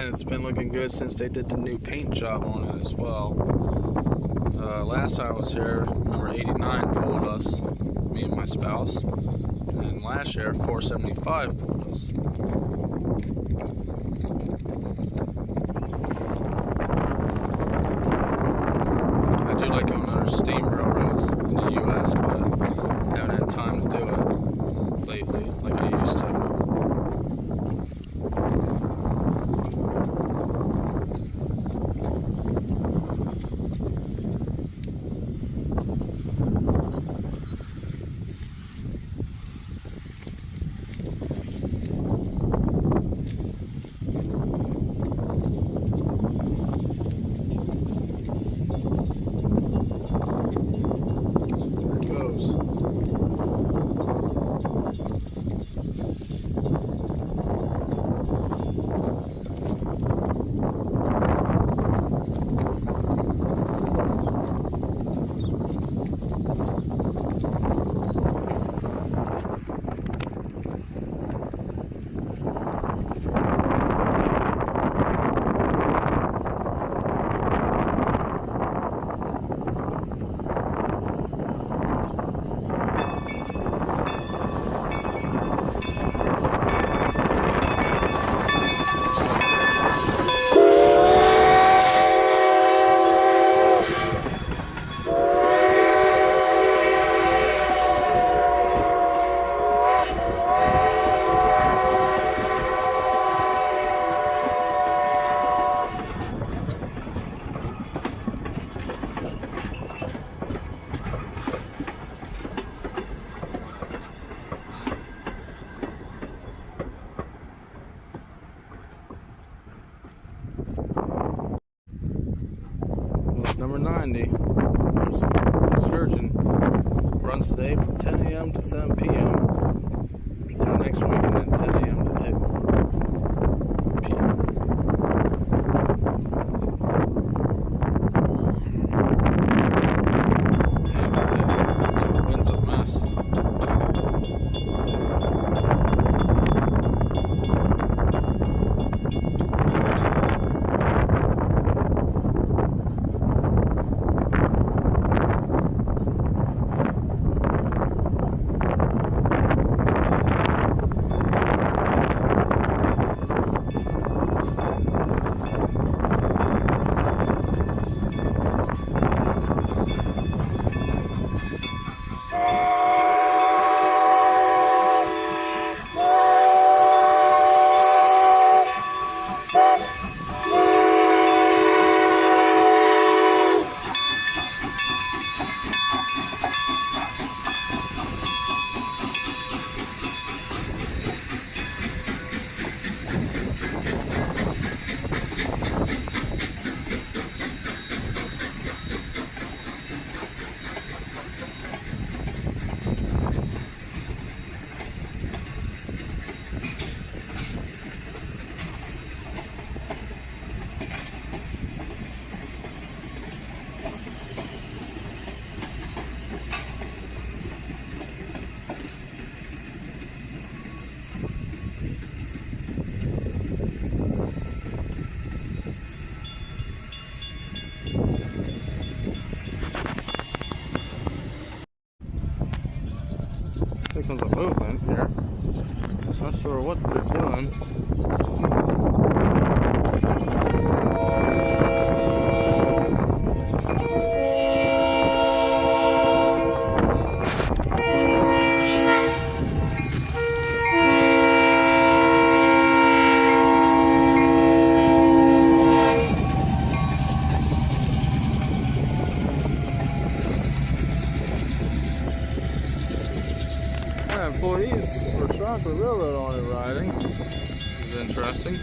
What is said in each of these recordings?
and it's been looking good since they did the new paint job on it as well. Last time I was here, number 89 pulled us, me and my spouse, and last year 475 pulled us. I do like going under steam railroads in the U.S., but haven't had time to do it lately like I used to. Number 90, Excursion, runs today from 10 a.m. to 7 p.m. until next week, and then 10 a.m. to 2 p.m. This wind's a mess. There comes a movement here. Not sure what they're doing. Employees for Strasburg Railroad on it riding. This is interesting.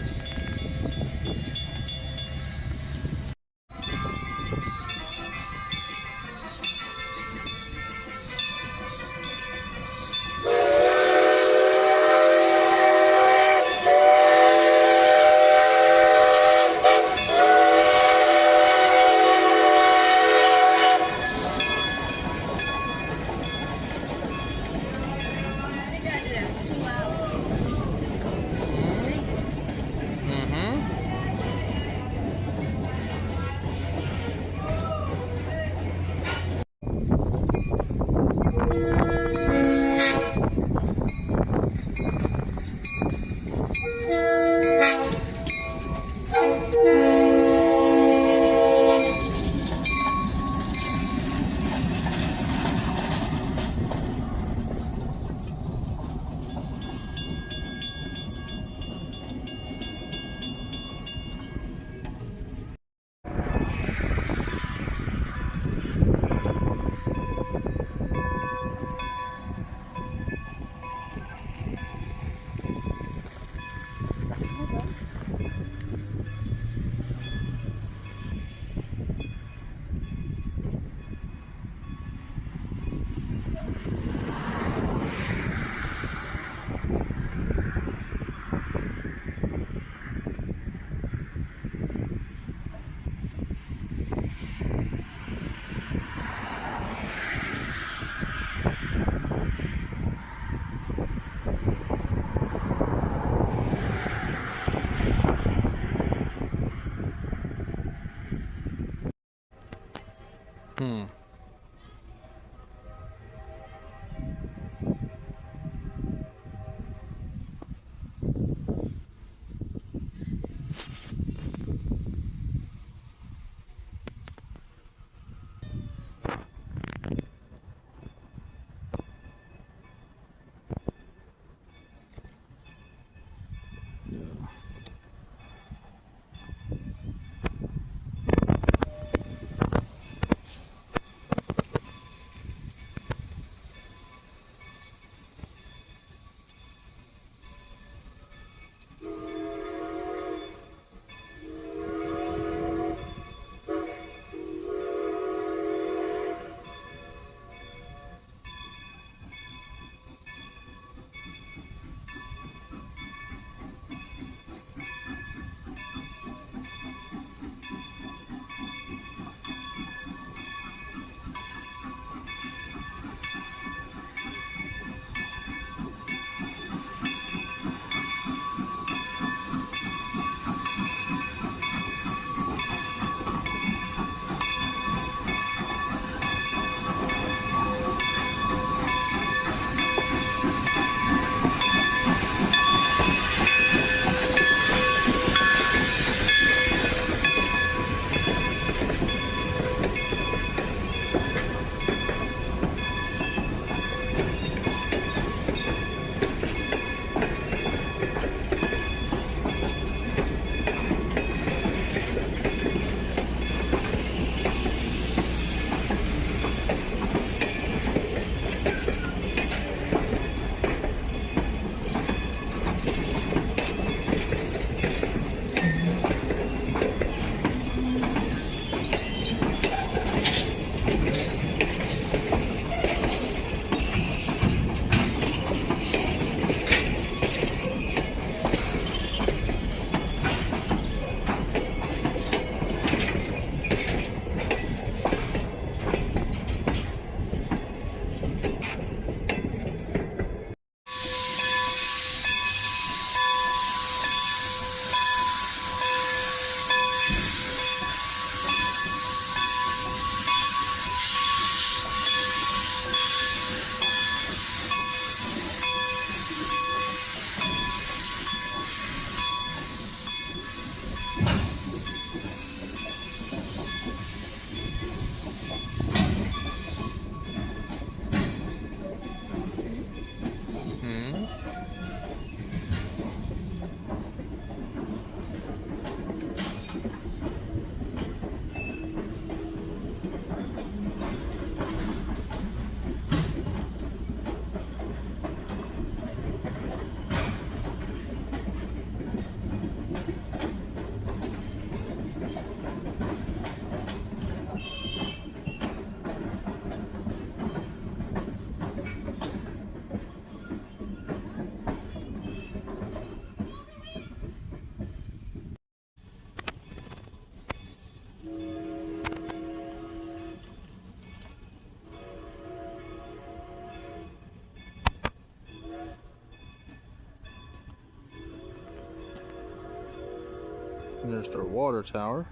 And there's their water tower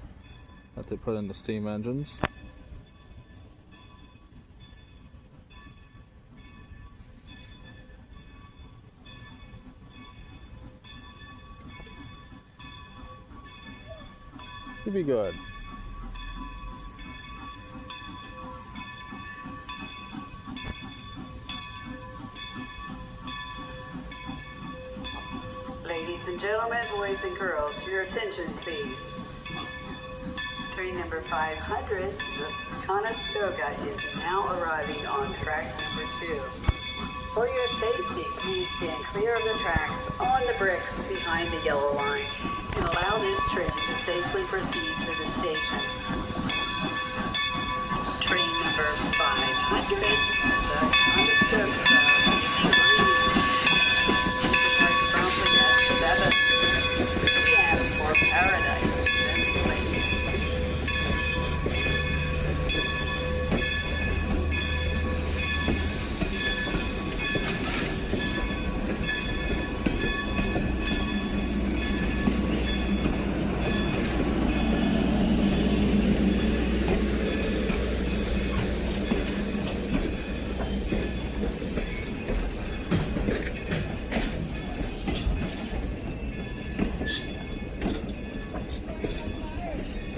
that they put in the steam engines. Should be good. Ladies and gentlemen, boys and girls, your attention please. Train number 500, the Conestoga, is now arriving on track number 2. For your safety, please stand clear of the tracks on the bricks behind the yellow line and allow this train to safely proceed to the station. Train number 500, the Conestoga. Paradise.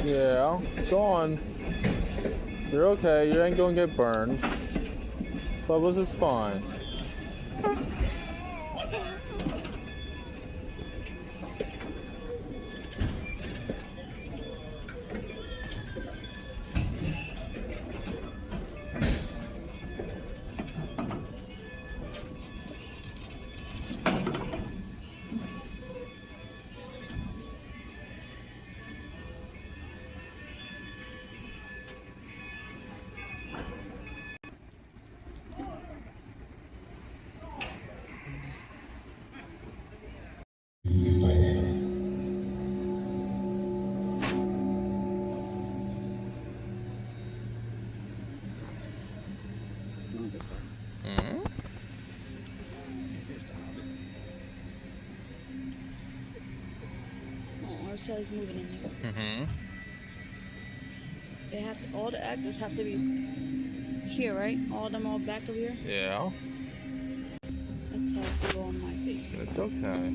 Yeah, it's on. You're okay. You ain't gonna get burned. Bubbles is fine. Mm-hmm. Oh, our cell's moving in here. Mm-hmm. They have to, all the actors have to be here, right? All of them all back over here. Yeah. That's how to go on my Facebook. It's okay.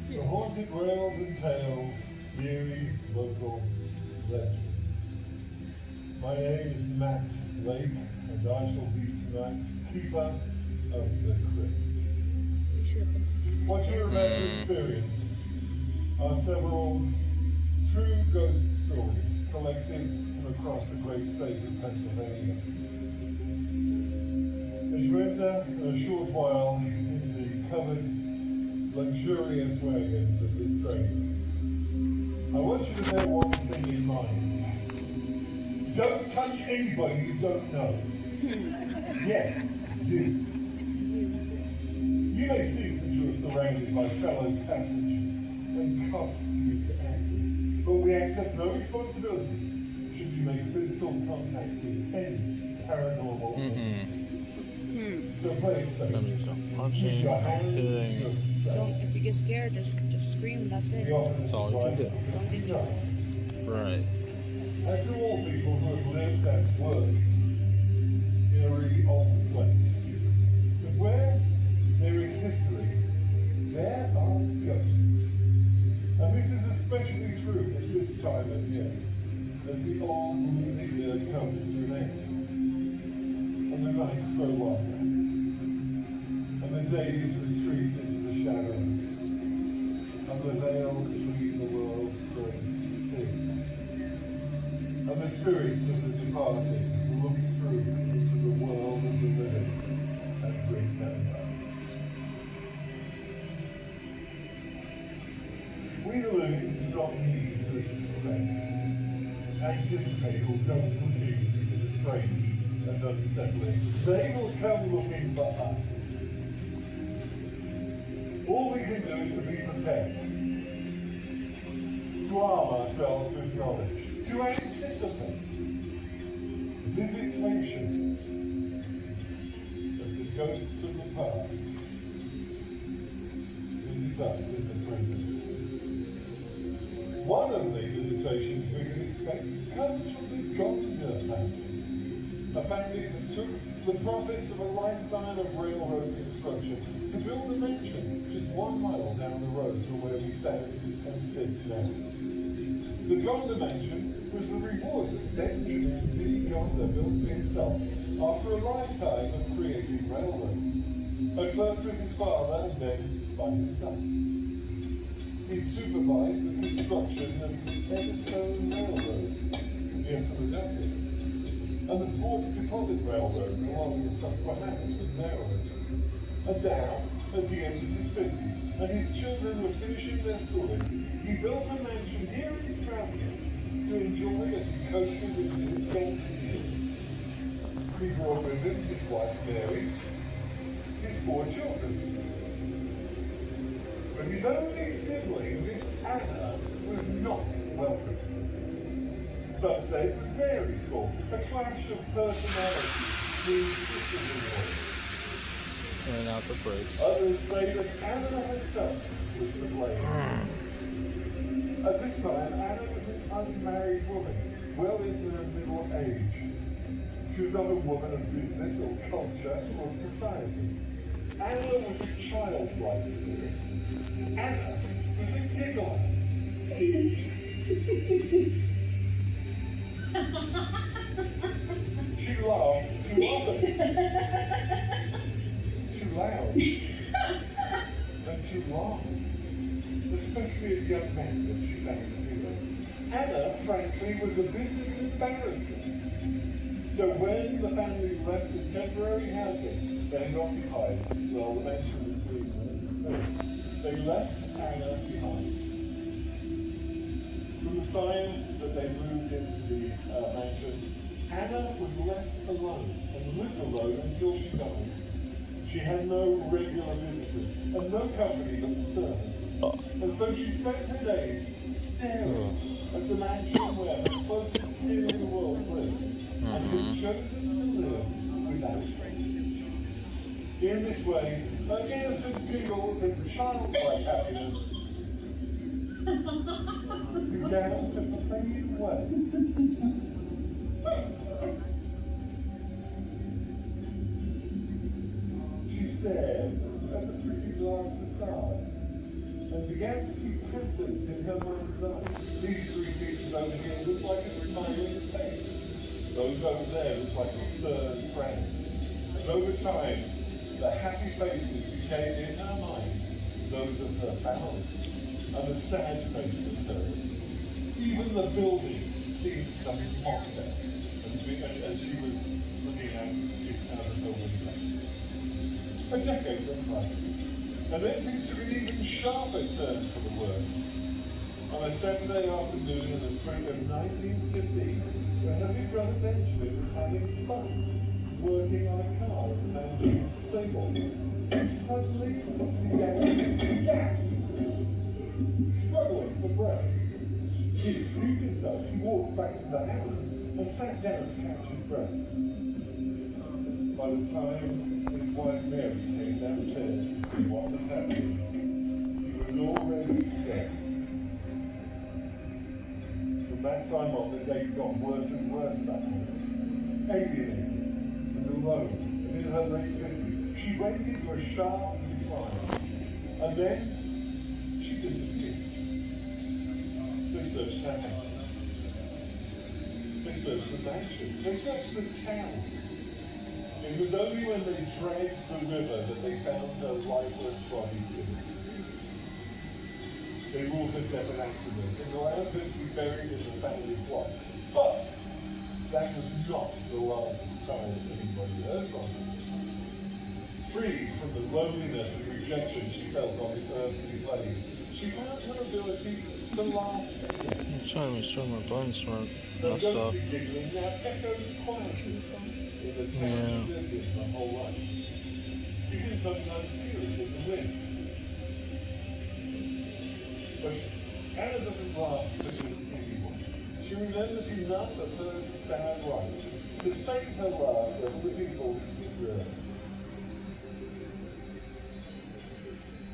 The haunted rails and tales, eerie local legends. My name is Matt Lake, and I shall be tonight's keeper of the crypt. You should have been standing. What you're about to experience are several true ghost stories collected from across the great state of Pennsylvania. As you enter in a short while into the covered, luxurious wagons of this train, I want you to bear one thing in mind. Don't touch anybody you don't know. Yes, you. You may think that you are surrounded by fellow passengers and costumed actors, but we accept no responsibility should you make physical contact with any paranormal entity. So play it safe. Let me stop punching, Keep your hands hitting. suspended. Don't, if you get scared, just scream. That's it. That's all you can do. Don't get scared. Right. As to all people who have lived and worked in a really old place, but where there is history, there are ghosts. And this is especially true at this time of year, as the old movie year comes to an end, and the nights grow longer, and the days retreat into the shadows, and the veil between the worlds grows thin. And the spirits of the departed look through into the world of the living and bring them back. We the living do not need to expect, anticipate, or go looking into the strange and unsettling. They will come looking for us. All we can do is to be prepared, to arm ourselves with knowledge, to anticipate visitations of the ghosts of the past visit us in the present. One of the visitations we can expect comes from the Gardner family, a family that took the profits of a lifetime of railroad construction to build a mansion just 1 mile down the road from where we stand and sit now. The Gardner mansion was the reward that Benjamin D. Gardner built for himself after a lifetime of creating railroads, at first with his father and then by himself. He supervised the construction of the Eddystone Railroad near Philadelphia, and the Fort Deposit Railroad along the Susquehanna in Maryland. And now, as he entered his 50s and his children were finishing their schooling, he built a mansion here in Strasburg to enjoy as he coasted into his golden years. He brought with him his wife Mary, his 4 children. But his only sibling, Miss Anna, was not welcome. Some say it was Mary's fault, a clash of personalities between sisters-in-law. And out the brakes. Others say that Anna herself was to blame. At this time, Anna was an unmarried woman, well into her middle age. She was not a woman of business or culture or society. Anna was a childlike spirit. Anna was a giggler. She laughed too often, too loud, and too long, especially at young men that she found appealing. Anna, frankly, was a bit of an embarrassment. So when the family left this temporary housing they had occupied while the mansion was being moved, they left Anna behind. From the time that they moved into the mansion, Anna was left alone and lived alone until she died. She had no regular visitors and no company but the servants. And so she spent her days staring at the mansion where her closest kin in the world lived and had chosen to live without her. In this way, her innocent giggles and childlike happiness began to fade away. She stared at the pretty glass facade and began to see patterns in her mind's eye. These three pieces over here look like a smiling face. Those over there look like a stern frown. And over time, the happy faces became in her mind those of her family. And the sad face was hers. Even the building seemed to come mocked at as she was looking out of her window. A decade went by, and then things took an even sharper turn for the worse. On a Saturday afternoon in the spring of 1915, when her big brother Benjamin was having fun, working on a car at the mansion stable, and suddenly began to gasp. Struggling for breath. He excused himself, he walked back to the house and sat down to catch his breath. By the time his wife Mary came downstairs to see what was happening, he was already dead. From that time on, the day got worse and worse that night. Alienated and alone, and in her late 50s, she went into a sharp decline. And then she disappeared. They searched her house. They searched the mansion. They searched the town. It was only when they dragged the river that they found her lifeless body in the street. They ruled her death an accident and allowed her to be buried in the family plot. But that was not the last time anybody heard from her. Freed from the loneliness and rejection she felt on this earthly plane, she found her ability to laugh again. I'm trying to make sure my buttons weren't The messed up. ghostly giggling now echoes quietly in the town she lived in her whole life. You can sometimes hear it in the wind. But Anna doesn't laugh for just anyone. She remembers enough of her sad life to save her laughter for the people who deserve it.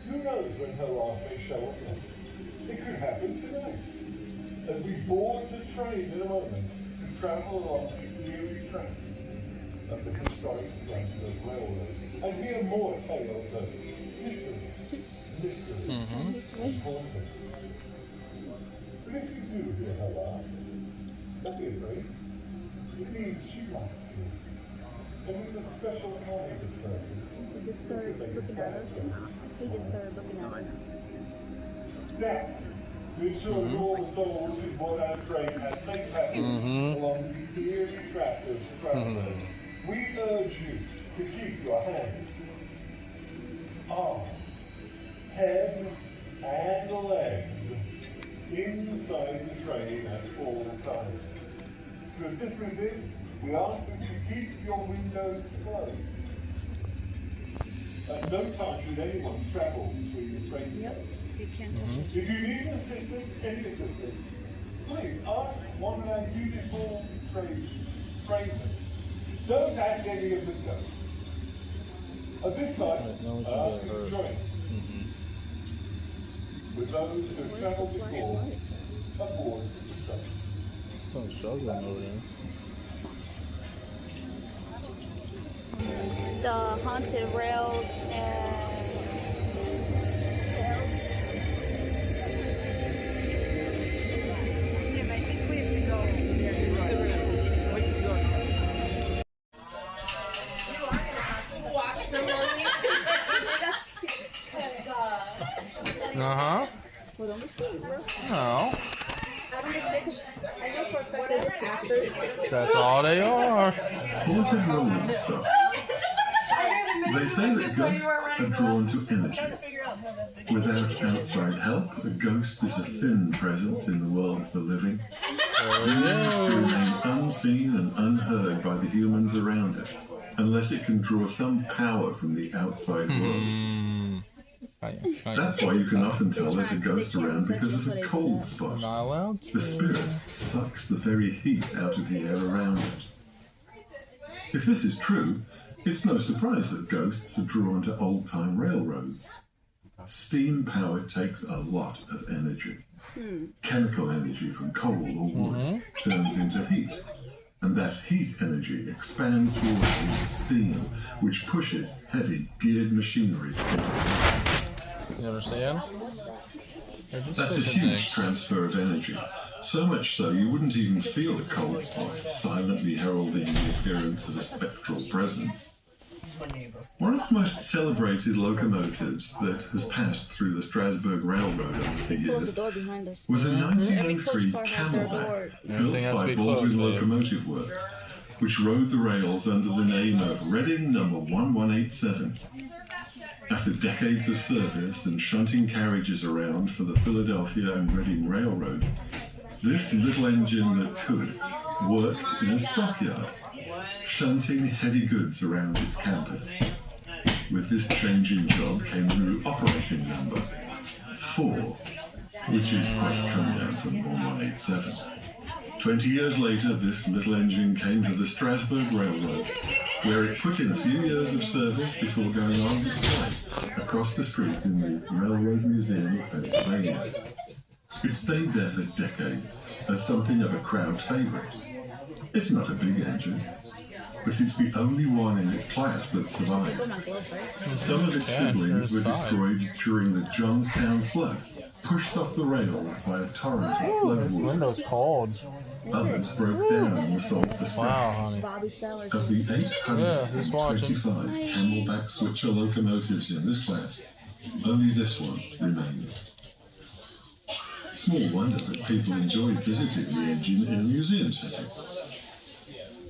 Who knows when her laugh may show up next? It could happen tonight. As we board the train in a moment to travel along the eerie tracks of the historic Strasburg Railroad and hear more tales of history, mystery, and haunting. But if you do hear her laugh, don't be afraid. It means she likes you. And it's a special kind of person. He just started looking at us. Now, to ensure that all the souls who board our train have safe passage along the eerie track of Strasburg, we urge you to keep your hands, arms, head, and legs inside the train at all times. To assist with this, we ask that you keep your windows closed. At no time should anyone travel between the train Yep, tracks. you can't touch it. If you need assistance, any assistance, please ask one of our uniformed strangers. Don't ask any of the ghosts. At this time, ask you to join with those who have travelled before aboard the shuttle. Oh, struggling over there. The haunted rails and Uh-huh. well, don't be scared, bro. No. I know for a fact they're just actors. That's all they are. Haunted rolling stuff. They say that ghosts are drawn to energy. Without outside help, a ghost is a thin presence in the world of the living. It needs to remain unseen and unheard by the humans around it, unless it can draw some power from the outside world. That's why you can often tell there's a ghost around because of a cold spot. Not allowed to. The spirit sucks the very heat out of the air around it. If this is true, it's no surprise that ghosts are drawn to old-time railroads. Steam power takes a lot of energy. Chemical energy from coal or wood turns into heat. And that heat energy expands water into steam, which pushes heavy geared machinery into action. You understand? That's a huge transfer of energy. So much so you wouldn't even feel a cold spot silently heralding the appearance of a spectral presence. One of the most celebrated locomotives that has passed through the Strasburg Railroad over the years was a 1903 Camelback built by Baldwin Locomotive Works, which rode the rails under the name of Reading number 1187. After decades of service and shunting carriages around for the Philadelphia and Reading Railroad, this little engine that could worked in a stockyard, shunting heavy goods around its campus. With this change in job came the new operating number, 4, which is quite a come down from 1187. 20 years later, this little engine came to the Strasburg Railroad, where it put in a few years of service before going on display across the street in the Railroad Museum of Pennsylvania. It stayed there for decades as something of a crowd favorite. It's not a big engine, but it's the only one in its class that survived. Some of its siblings were destroyed during the Johnstown flood, pushed off the rails by a torrent of flood This water. window's cold. Others broke down and were sold for scrap. Wow, honey. Of the he's watching. 825 Camelback switcher locomotives in this class, only this one remains. Small wonder that people enjoyed visiting the engine in a museum setting.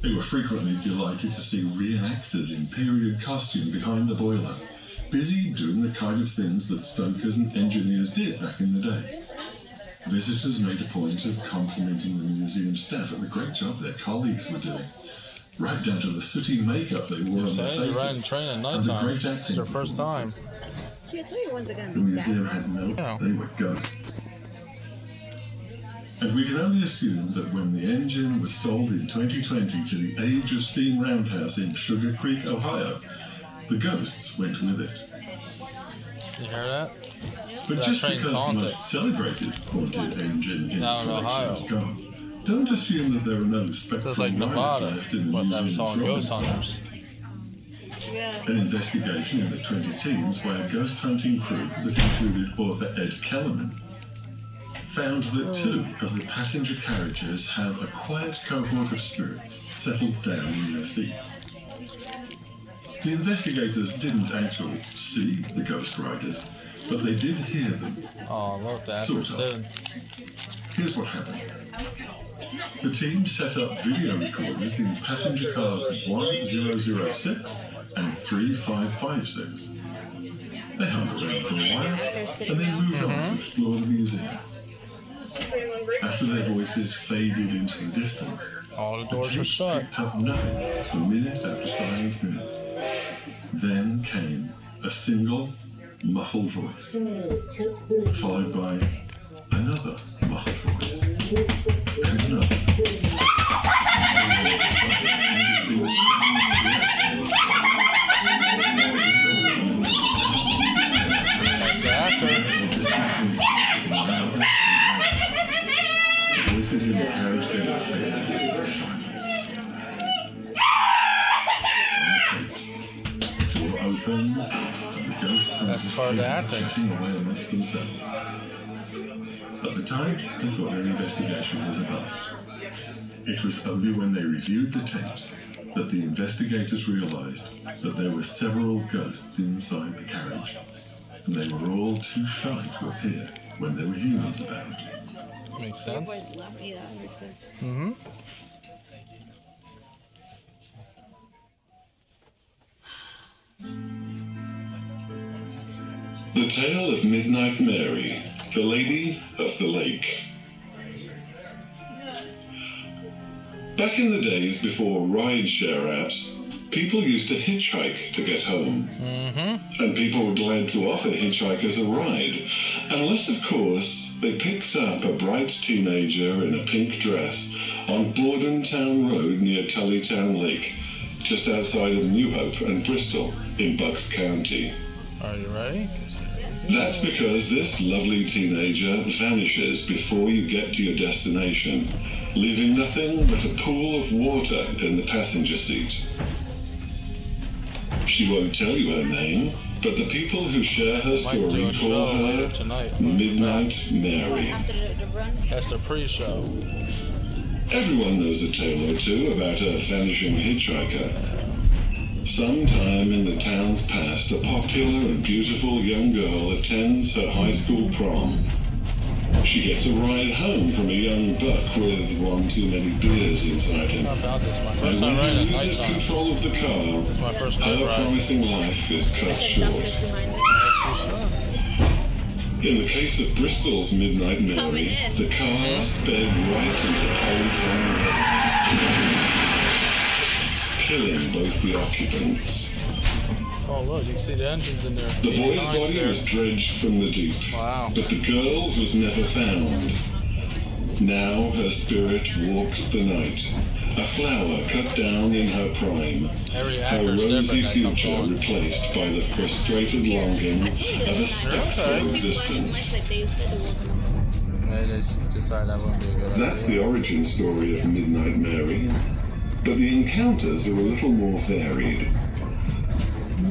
They were frequently delighted to see reenactors in period costume behind the boiler, busy doing the kind of things that stokers and engineers did back in the day. Visitors made a point of complimenting the museum staff at the great job their colleagues were doing, right down to the sooty makeup they wore on their faces, You're riding train at and the nighttime. great It's acting their first time. See, I tell you ones are gonna The be museum bad. had no, Yeah. they were ghosts. And we can only assume that when the engine was sold in 2020 to the Age of Steam Roundhouse in Sugar Creek, Ohio, the ghosts went with it. You hear that? But That just train's because the haunted. most celebrated haunted engine in Down in Ohio. collection is gone, don't assume that there are no spectral Just like rides Nevada, left in the but I'm museum's calling ghost drawings. hunters. Yeah. An investigation in the 2010s by a ghost hunting crew that included author Ed Kellerman found that 2 of the passenger carriages have a quiet cohort of spirits settled down in their seats. The investigators didn't actually see the ghost riders, but they did hear them. Oh, look, the actor Sort of. said. Here's what happened. The team set up video recorders in passenger cars 1006 and 3556. They hung around for a while and then moved on to explore the museum. After their voices faded into the distance, All the the doors were tape shut. picked up nothing for minute after silent minute. Then came a single muffled voice, followed by another muffled voice. witnesses in the carriage then faded into silence. The door opened, and the ghost That's part of the acting. chatting away amongst themselves. At the time, they thought their investigation was a bust. It was only when they reviewed the tapes that the investigators realized that there were several ghosts inside the carriage, and they were all too shy to appear when there were humans about. Makes sense. Yeah, that makes sense. Mm-hmm. The Tale of Midnight Mary, the Lady of the Lake. Back in the days before ride-share apps, people used to hitchhike to get home. Mm-hmm. And people were glad to offer hitchhikers a ride, unless, of course, they picked up a bright teenager in a pink dress on Bordentown Road near Tullytown Lake, just outside of New Hope and Bristol in Bucks County. Are you ready? That's because this lovely teenager vanishes before you get to your destination, leaving nothing but a pool of water in the passenger seat. She won't tell you her name, but the people who share her story call her Midnight Mary. After the run? That's the pre-show. Everyone knows a tale or two about a vanishing hitchhiker. Sometime in the town's past, a popular and beautiful young girl attends her high school prom. She gets a ride home from a young buck with one too many beers inside him. About this, my And first when time riding he a loses nighttime. control of the This is my car, first night her ride. promising life is cut short. In the case of Bristol's Midnight Mary, the car sped right into Tullytown Lake, killing both the occupants. Oh look, you can see the engines in there. The boy's 89's body there. was dredged from the deep, Wow. but the girl's was never found. Now her spirit walks the night, a flower cut down in her prime, Every her actor's rosy different that comes future on. replaced by the frustrated longing of a spectral existence. They just decided that wouldn't be a good idea. That's the origin story of Midnight Mary, but the encounters are a little more varied.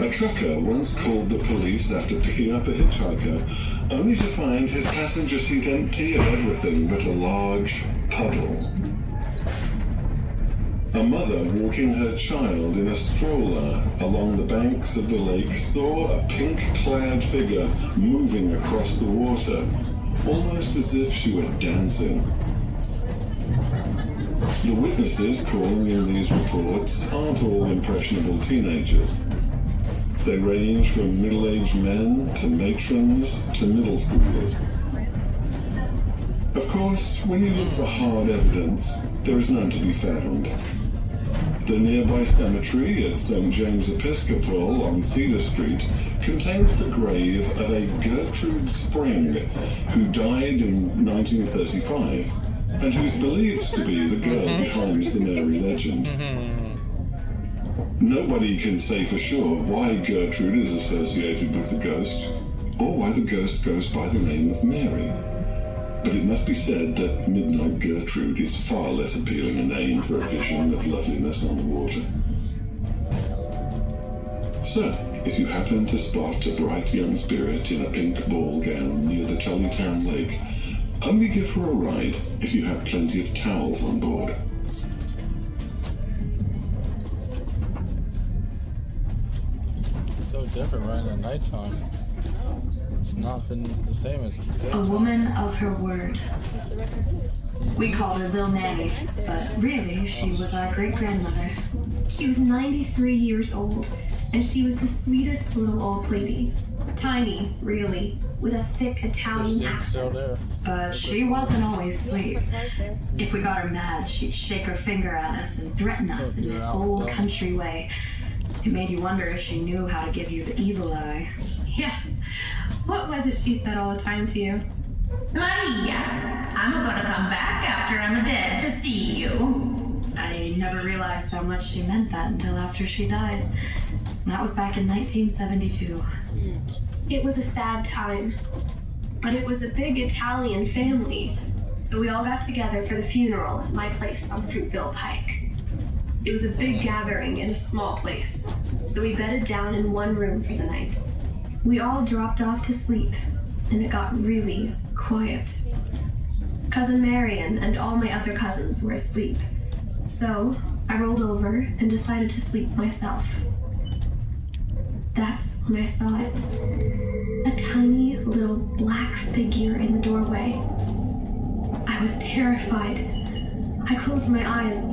A trucker once called the police after picking up a hitchhiker, only to find his passenger seat empty of everything but a large puddle. A mother walking her child in a stroller along the banks of the lake saw a pink-clad figure moving across the water, almost as if she were dancing. The witnesses calling in these reports aren't all impressionable teenagers. They range from middle-aged men to matrons to middle schoolers. Of course, when you look for hard evidence, there is none to be found. The nearby cemetery at St. James Episcopal on Cedar Street contains the grave of a Gertrude Spring, who died in 1935, and who is believed to be the girl behind the Mary legend. Nobody can say for sure why Gertrude is associated with the ghost, or why the ghost goes by the name of Mary. But it must be said that Midnight Gertrude is far less appealing a name for a vision of loveliness on the water. So, if you happen to spot a bright young spirit in a pink ball gown near the Tullytown Lake, only give her a ride if you have plenty of towels on board. So different right at nighttime. It's not been the same as A daytime. woman of her word. We called her Lil Nanny, but really, she was our great-grandmother. She was 93 years old, and she was the sweetest little old lady. Tiny, really, with a thick Italian Christine's still accent. there. But she wasn't always sweet. If we got her mad, she'd shake her finger at us and threaten us in this old country way. It made you wonder if she knew how to give you the evil eye. Yeah. What was it she said all the time to you? Maria, I'm gonna come back after I'm dead to see you. I never realized how much she meant that until after she died. And that was back in 1972. It was a sad time. But it was a big Italian family. So we all got together for the funeral at my place on Fruitville Pike. It was a big gathering in a small place, so we bedded down in one room for the night. We all dropped off to sleep, and it got really quiet. Cousin Marion and all my other cousins were asleep, so I rolled over and decided to sleep myself. That's when I saw it. A tiny little black figure in the doorway. I was terrified. I closed my eyes,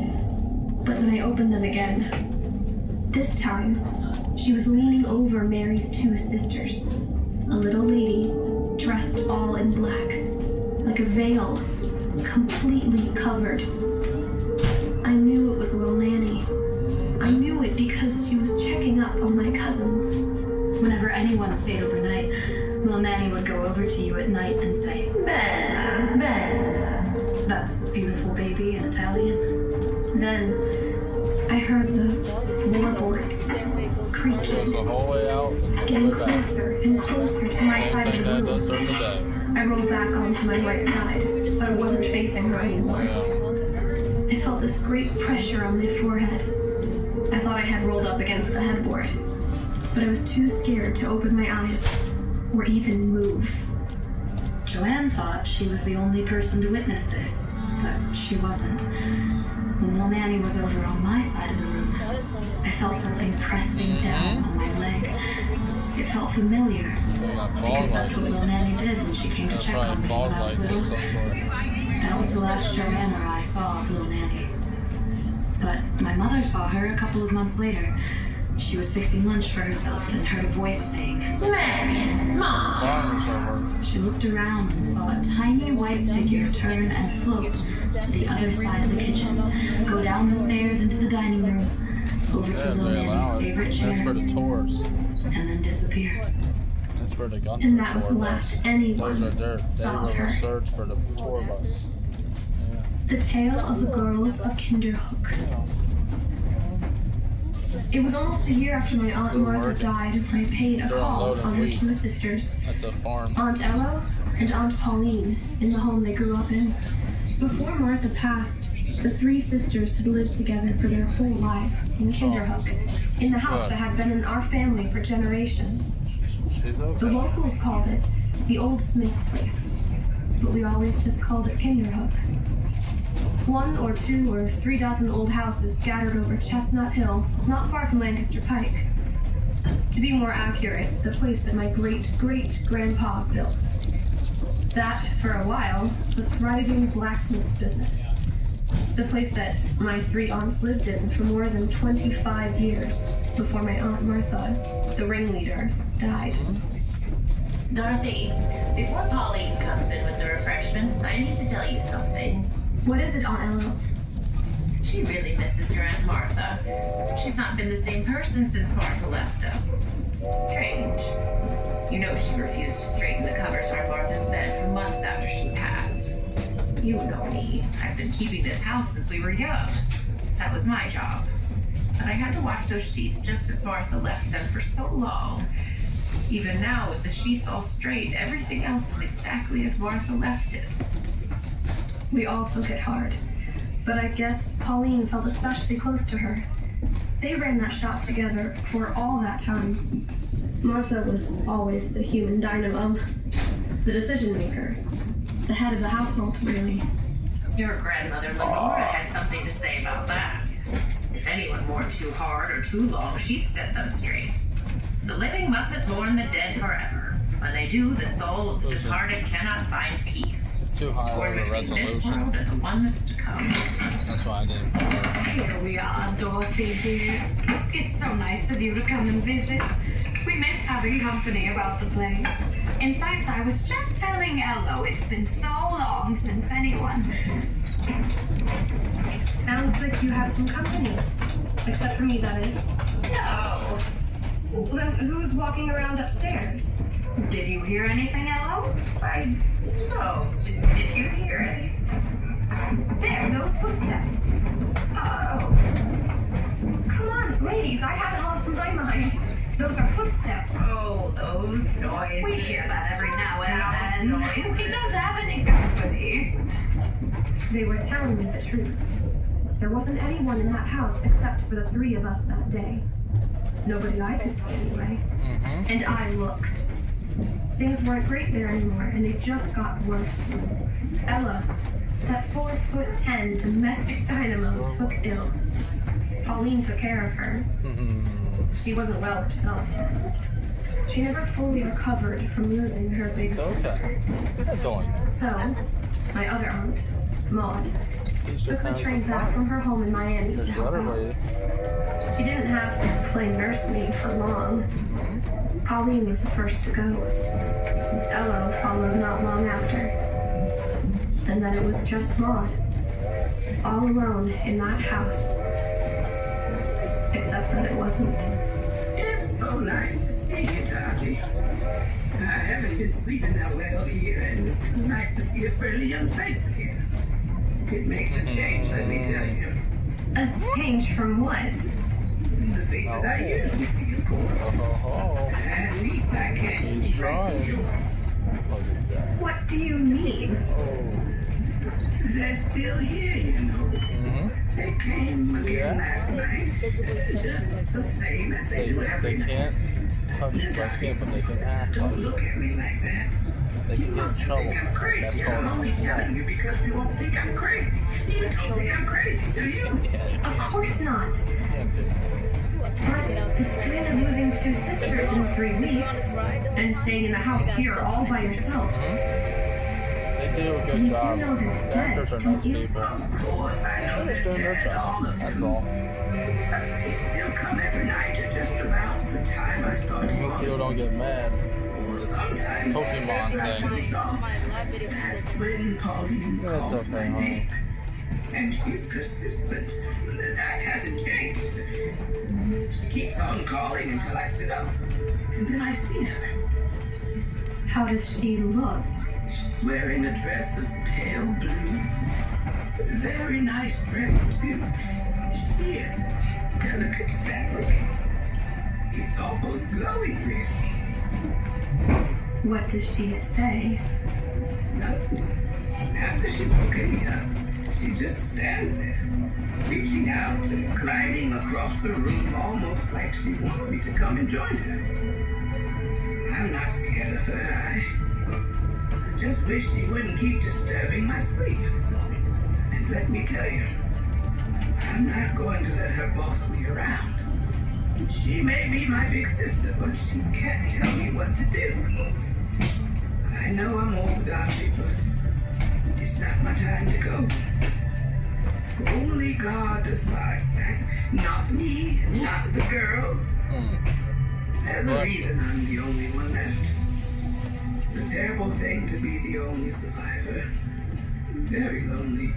but then I opened them again. This time, she was leaning over Mary's two sisters. A little lady, dressed all in black, like a veil, completely covered. I knew it was little Nanny. I knew it because she was checking up on my cousins. Whenever anyone stayed overnight, Little Nanny would go over to you at night and say, Bella, Bella. That's beautiful baby in Italian. Then I heard the floorboards creaking, The whole way out. getting closer and closer to my side of the Does during the room. day. I rolled back onto my right side, so I wasn't facing her anymore. I felt this great pressure on my forehead. I thought I had rolled up against the headboard, but I was too scared to open my eyes or even move. Joanne thought she was the only person to witness this, but she wasn't. When Little Nanny was over on my side of the room, I felt something pressing down on my leg. It felt familiar, because that's what Little Nanny did when she came to check on me when I was little. That was the last Joanne or I saw of Little Nanny. But my mother saw her a couple of months later. She was fixing lunch for herself and heard a voice saying, Marion, Mom. She looked around and saw a tiny white figure turn and float to the other side of the kitchen, go down the stairs into the dining room, over to Little Nanny's favorite chair, That's for the tours. and then disappear. That's for the gun. And that was the last anyone Those are dirt. They saw of will her. search for the tour bus. Yeah. The tale of the girls of Kinderhook. It was almost a year after my Aunt Martha died when I paid a call on her two sisters, At the farm. Aunt Ella and Aunt Pauline, in the home they grew up in. Before Martha passed, the three sisters had lived together for their whole lives in Kinderhook, in the house that had been in our family for generations. She's okay. The locals called it the Old Smith Place, but we always just called it Kinderhook. 1 or 2 or 3 dozen old houses scattered over Chestnut Hill, not far from Lancaster Pike. To be more accurate, the place that my great-great-grandpa built. That, for a while, was a thriving blacksmith's business. The place that my 3 aunts lived in for more than 25 years before my Aunt Martha, the ringleader, died. Dorothy, before Pauline comes in with the refreshments, I need to tell you something. What is it, Aunt Ella? She really misses her Aunt Martha. She's not been the same person since Martha left us. Strange. You know she refused to straighten the covers on Martha's bed for months after she passed. You know me. I've been keeping this house since we were young. That was my job. But I had to watch those sheets just as Martha left them for so long. Even now, with the sheets all straight, everything else is exactly as Martha left it. We all took it hard, but I guess Pauline felt especially close to her. They ran that shop together for all that time. Martha was always the human dynamo, the decision maker, the head of the household, really. Your grandmother Lenora had something to say about that. If anyone mourned too hard or too long, she'd set them straight. The living mustn't mourn the dead forever. When they do, the soul of the departed cannot find peace. Too high Torn of a between this resolution. world and the one that's to come. That's why I didn't. Here we are, Dorothy, dear. It's so nice of you to come and visit. We miss having company about the place. In fact, I was just telling Ello it's been so long since anyone... Sounds like you have some company. Except for me, that is. No. Then who's walking around upstairs? Did you hear anything, Ello? No, did you hear anything? There, those footsteps. Oh. Come on, ladies, I haven't lost my mind. Those are footsteps. Oh, those noises. We hear that every now House and then. noises. We don't have any company. They were telling me the truth. There wasn't anyone in that house except for the three of us that day. Nobody I could see anyway. And I looked. Things weren't great there anymore, and they just got worse. Ella, that 4'10" domestic dynamo, took ill. Pauline took care of her. She wasn't well herself. She never fully recovered from losing her big sister. So, my other aunt, Maud, took the train back from her home in Miami to help out. She didn't have to play nursemaid for long. Pauline was the first to go. Ella followed not long after. And then it was just Maud, all alone in that house. Except that it wasn't. It's so nice to see you, Tati. I haven't been sleeping that well here, and it's nice to see a fairly young face again. It makes a change, let me tell you. A change from what? The faces I usually see, of course. At least I can't see right through yours. What do you mean? They're still here, you know. They came again last night, just the same as they do every night. They can't touch my skin, but they can act. Don't look at me like that. You must think I'm crazy. I'm only telling you because you won't think I'm crazy. You don't think I'm crazy, do you? Of course not. But the strain of losing two sisters in 3 weeks and staying in the house here all by yourself. They do a good You job. do know they're dead, Actors are don't nice you? people. Of course, I know They're they're doing their dead, all job. of That's them. all. They still come every night at just about the time I start to Most people don't get mad. Or sometimes Pokemon thing. That's when Pauline Yeah, it's calls okay, my huh? name. And she's persistent. That hasn't changed. She keeps on calling until I sit up. And then I see her. How does she look? She's wearing a dress of pale blue. Very nice dress, too. Sheer, delicate fabric. It's almost glowing, really. What does she say? Nothing. After she's woken me up, she just stands there, reaching out and gliding across the room almost like she wants me to come and join her. I'm not scared of her. I just wish she wouldn't keep disturbing my sleep. And let me tell you, I'm not going to let her boss me around. She may be my big sister, but she can't tell me what to do. I know I'm old, Dottie, but it's not my time to go. Only God decides that. Not me, not the girls. There's a reason I'm the only one left. It's a terrible thing to be the only survivor. Very lonely.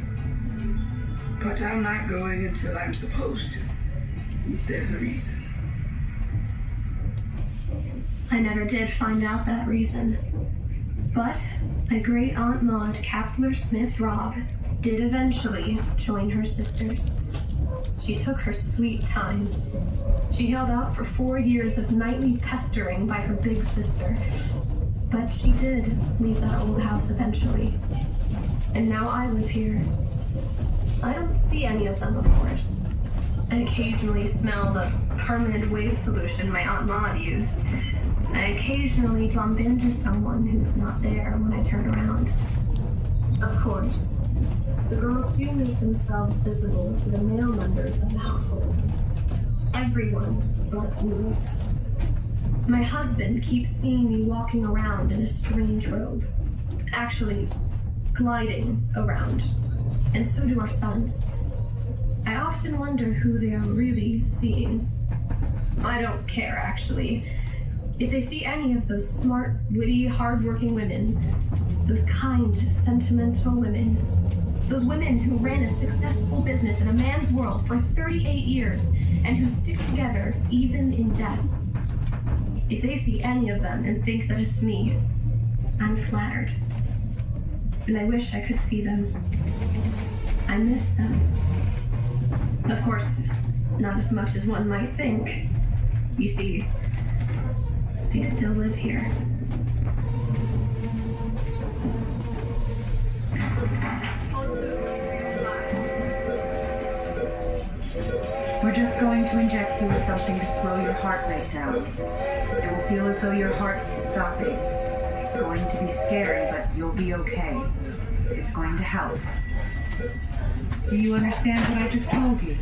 But I'm not going until I'm supposed to. There's a reason. I never did find out that reason. But my great aunt Maud Kapler Smith Robb did eventually join her sisters. She took her sweet time. She held out for 4 years of nightly pestering by her big sister. But she did leave that old house eventually. And now I live here. I don't see any of them, of course. I occasionally smell the permanent wave solution my Aunt Maud used. I occasionally bump into someone who's not there when I turn around. Of course, the girls do make themselves visible to the male members of the household. Everyone but me. My husband keeps seeing me walking around in a strange robe. Actually, gliding around. And so do our sons. I often wonder who they are really seeing. I don't care, actually. If they see any of those smart, witty, hardworking women, those kind, sentimental women, those women who ran a successful business in a man's world for 38 years and who stick together even in death. If they see any of them and think that it's me, I'm flattered. And I wish I could see them. I miss them. Of course, not as much as one might think. You see, they still live here. We're just going to inject you with something to slow your heart rate down. It will feel as though your heart's stopping. It's going to be scary, but you'll be okay. It's going to help. Do you understand what I just told you?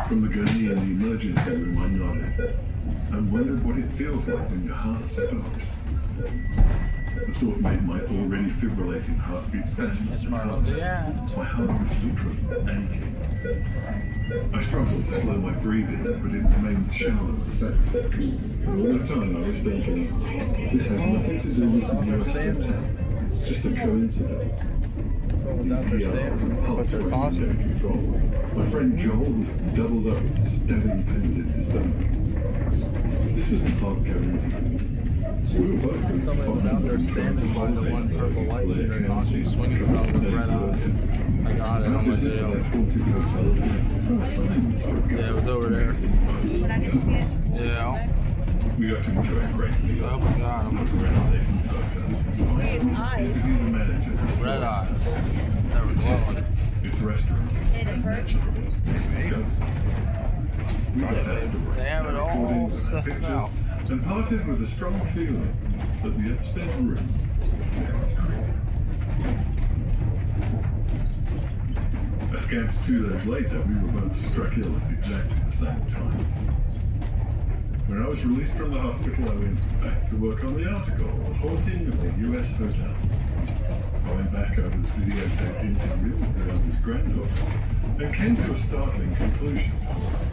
From the gurney in the emergency room, I nodded and wondered what it feels like when your heart stops. The thought made my already fibrillating heartbeat faster. My heart was literally aching. I struggled to slow my breathing, but it remained shallow and effective. All the time I was thinking, this has nothing to do with the US hotel. It's just a coincidence. Without their standing, what's their costume? My friend Joel was doubled up with stabbing pains in his stomach. This was an odd coincidence. We were both going to Somebody was out there standing by the one purple light in their costume, swinging something with red eyes. I got it on my tail. Yeah, it was over there. But I didn't see it. We Yeah. got to enjoy a great deal. Oh my god, I'm looking red eyes. Red eyes. They were glowing. It's a restaurant. Hey, the perch. They have it all set out. And parted with a strong feeling that the upstairs rooms were very creepy. Askance 2 days later, we were both struck ill at exactly the same time. When I was released from the hospital, I went back to work on the article, The Haunting of the US Hotel. Going back, I was videotaped interview with the owner's granddaughter and came to a startling conclusion.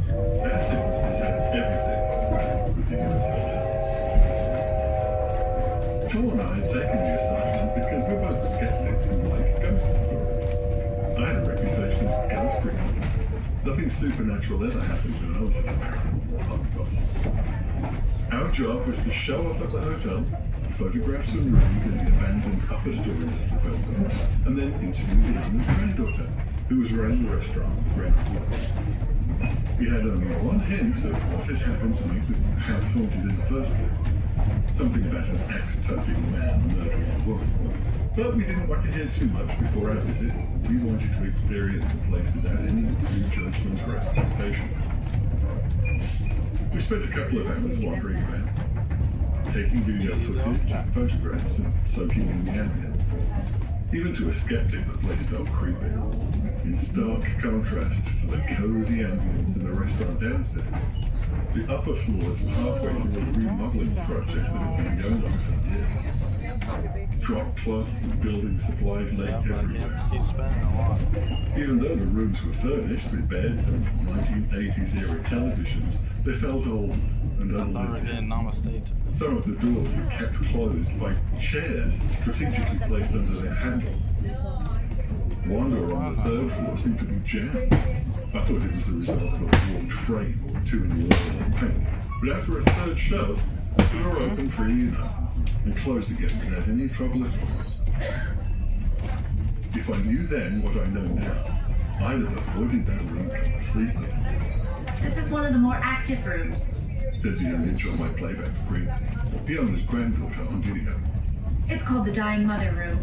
Our sicknesses had everything with the US Hotel. Joel and I had taken the assignment because we're both skeptics who like ghost stories. I had a reputation as a ghost reporter. Nothing supernatural ever happened when I was at the paranormal hotspot. Our job was to show up at the hotel, photograph some rooms in the abandoned upper stories of the building, and then interview the owner's granddaughter, who was running the restaurant with grandfather. We had only one hint of what had happened to make the house haunted in the first place. Something about an axe-toting man murdering a woman. But we didn't want to hear too much before our visit. We wanted to experience the place without any prejudgment or expectation. We spent a couple of hours wandering around, taking video footage and photographs and soaking in the ambience. Even to a skeptic, the place felt creepy. In stark contrast to the cozy ambience in the restaurant downstairs, the upper floors were halfway through a remodeling project that had been going on for years. Drop cloths and building supplies lay everywhere. Even though the rooms were furnished with beds and 1980s era televisions, they felt old and unlit. Some of the doors were kept closed by chairs strategically placed under their handles. One door on the third floor seemed to be jammed. I thought it was the result of a worn frame or too many layers of paint. But after a third show, the door opened freely enough and closed again without any trouble at all. If I knew then what I know now, I'd have avoided that room completely. This is one of the more active rooms, said the image on my playback screen. The owner's granddaughter on video. It's called the Dying Mother Room.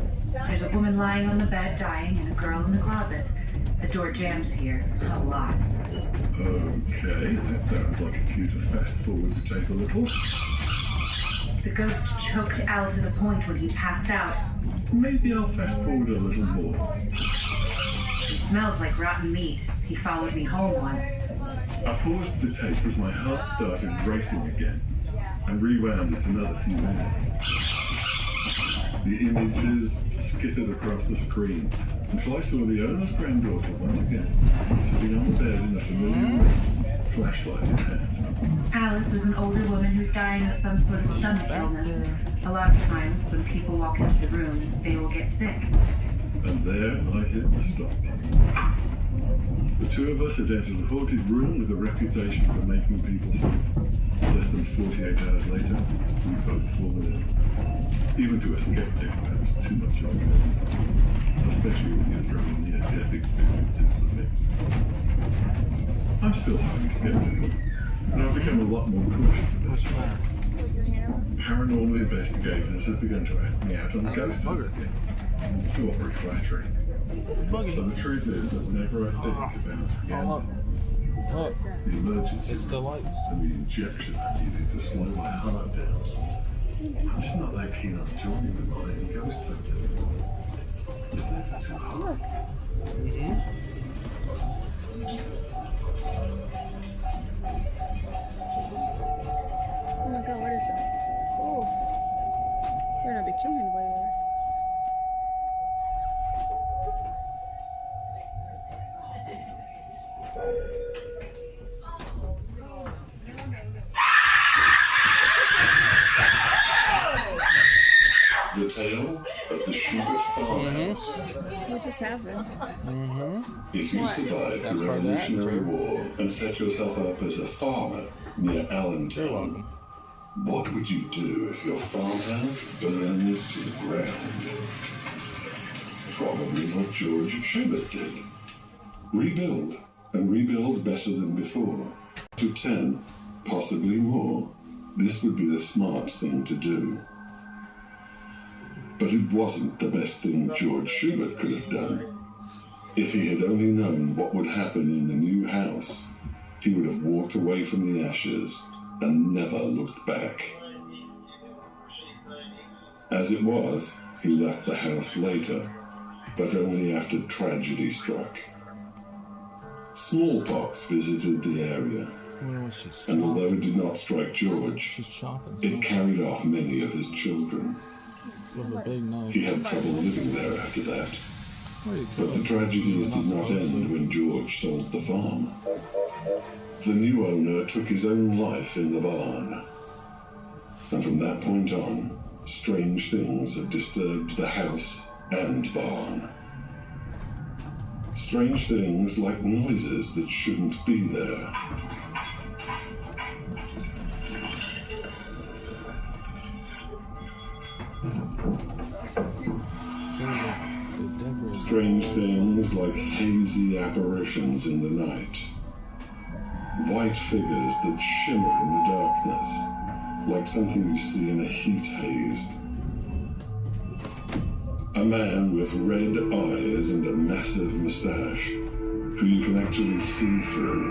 There's a woman lying on the bed dying and a girl in the closet. The door jams here a lot. Okay, that sounds like a cue to fast forward to take a little. The ghost choked Al to the point when he passed out. Maybe I'll fast forward a little more. He smells like rotten meat. He followed me home once. I paused the tape as my heart started racing again and rewound it another few minutes. The images skittered across the screen until I saw the owner's granddaughter once again, sitting on the bed in a familiar room, flashlight in hand. Alice is an older woman who's dying of some sort of stomach illness. A lot of times when people walk into the room, they will get sick. And there I hit the stop button. The two of us had entered the haunted room with a reputation for making people sick. Less than 48 hours later, we both fallen ill. Even to a skeptic, that was too much evidence, especially when you throw a near-death experience into the mix. I'm still highly skeptical, and I've become a lot more cautious about it. Paranormal investigators have begun to ask me out on ghost hunts again. It's awfully flattering. Buggy. But the truth is that whenever I think about reality, Look, the emergency it's the lights. and the injection I needed to slow my heart down, I'm just not that keen on joining the Miami ghost hunt anymore. The stairs are too high. Oh my god, what is that? Oh. Better not be killing anybody there. The tale of the Schubert farmhouse. What just happened? If you survived the Revolutionary War and set yourself up as a farmer near Allentown, what would you do if your farmhouse burns to the ground? Probably what George Schubert did. Rebuild, and rebuild better than before. To 10, possibly more. This would be the smart thing to do. But it wasn't the best thing George Schubert could have done. If he had only known what would happen in the new house, he would have walked away from the ashes and never looked back. As it was, he left the house later, but only after tragedy struck. Smallpox visited the area, and although it did not strike George, it carried off many of his children. He had trouble living there after that. But the tragedies did not end when George sold the farm. The new owner took his own life in the barn. And from that point on, strange things have disturbed the house and barn. Strange things like noises that shouldn't be there. Strange things like hazy apparitions in the night. White figures that shimmer in the darkness, like something you see in a heat haze. A man with red eyes and a massive mustache, who you can actually see through.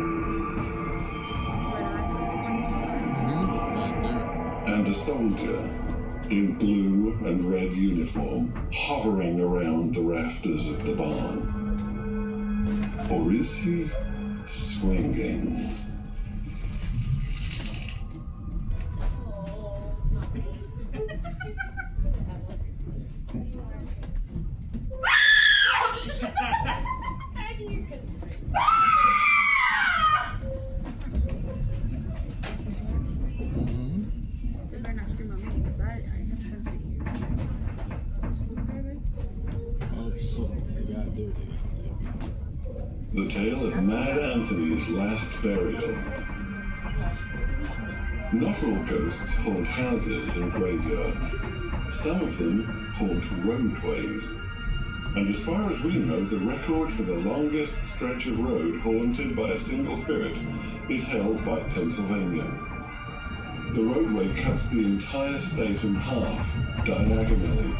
And a soldier in blue and red uniform, hovering around the rafters of the barn. Or is he swinging? The tale of Mad Anthony's last burial. Not all ghosts haunt houses and graveyards. Some of them haunt roadways. And as far as we know, the record for the longest stretch of road haunted by a single spirit is held by Pennsylvania. The roadway cuts the entire state in half, diagonally,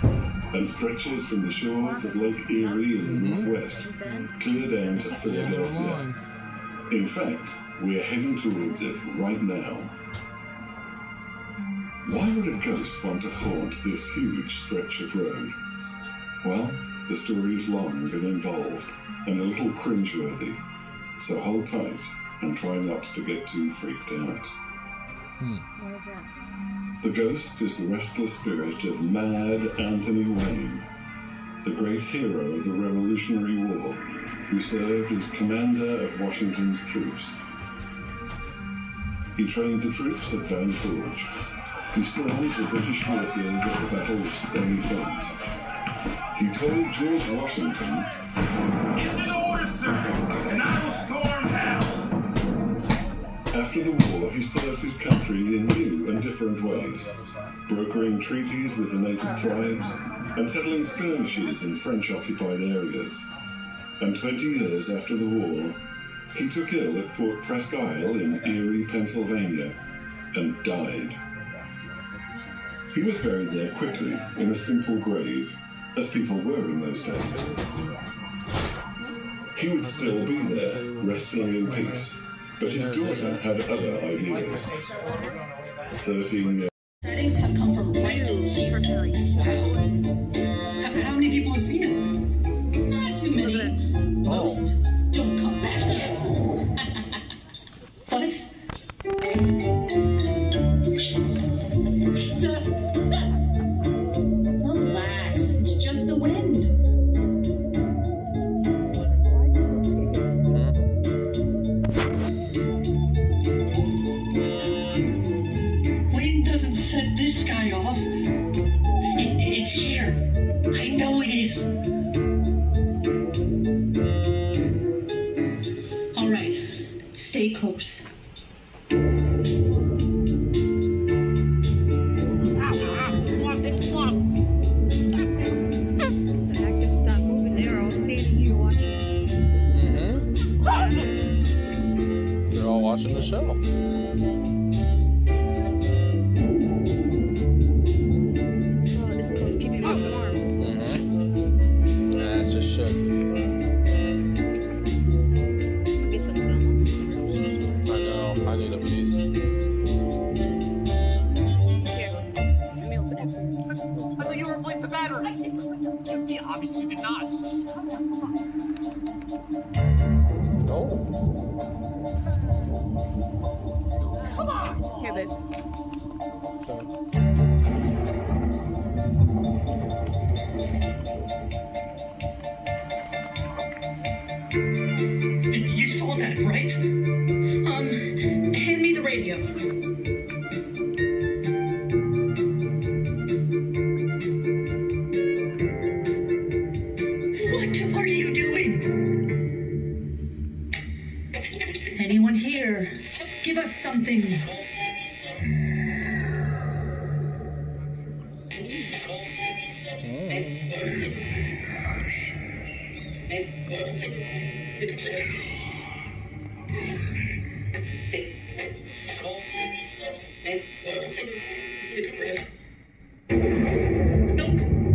and stretches from the shores of Lake Erie in the northwest, clear down to Philadelphia. In fact, we're heading towards it right now. Why would a ghost want to haunt this huge stretch of road? Well, the story is long and involved, and a little cringeworthy, so hold tight and try not to get too freaked out. What is that? The ghost is the restless spirit of Mad Anthony Wayne, the great hero of the Revolutionary War, who served as commander of Washington's troops. He trained the troops at Van Forge. He stormed the British forces at the Battle of Stony Point. He told George Washington, "It's in order, sir, and I will storm town." After the war, he served his country in new and different ways, brokering treaties with the native tribes and settling skirmishes in French-occupied areas. And 20 years after the war, he took ill at Fort Presque Isle in Erie, Pennsylvania, and died. He was buried there quickly in a simple grave, as people were in those days. he would still be there, resting in peace. But his daughter had other ideas. 13 Sightings have come from right here. How many people have seen it? Not too many. Most don't come back. What? Relax. It's just the wind. Wind doesn't set this guy off. It's here. I know it is. All right. Stay close. They're all watching the show. Oh, this coat's keeping me warm. Yeah, it's just shit. I'll get some gum. I know. I need a piece. Here, let me open it. I thought you replaced the battery. You obviously did not. Oh. Come on. Here, babe. You saw that, right? Hand me the radio. What are you doing? Anyone here? Give us something.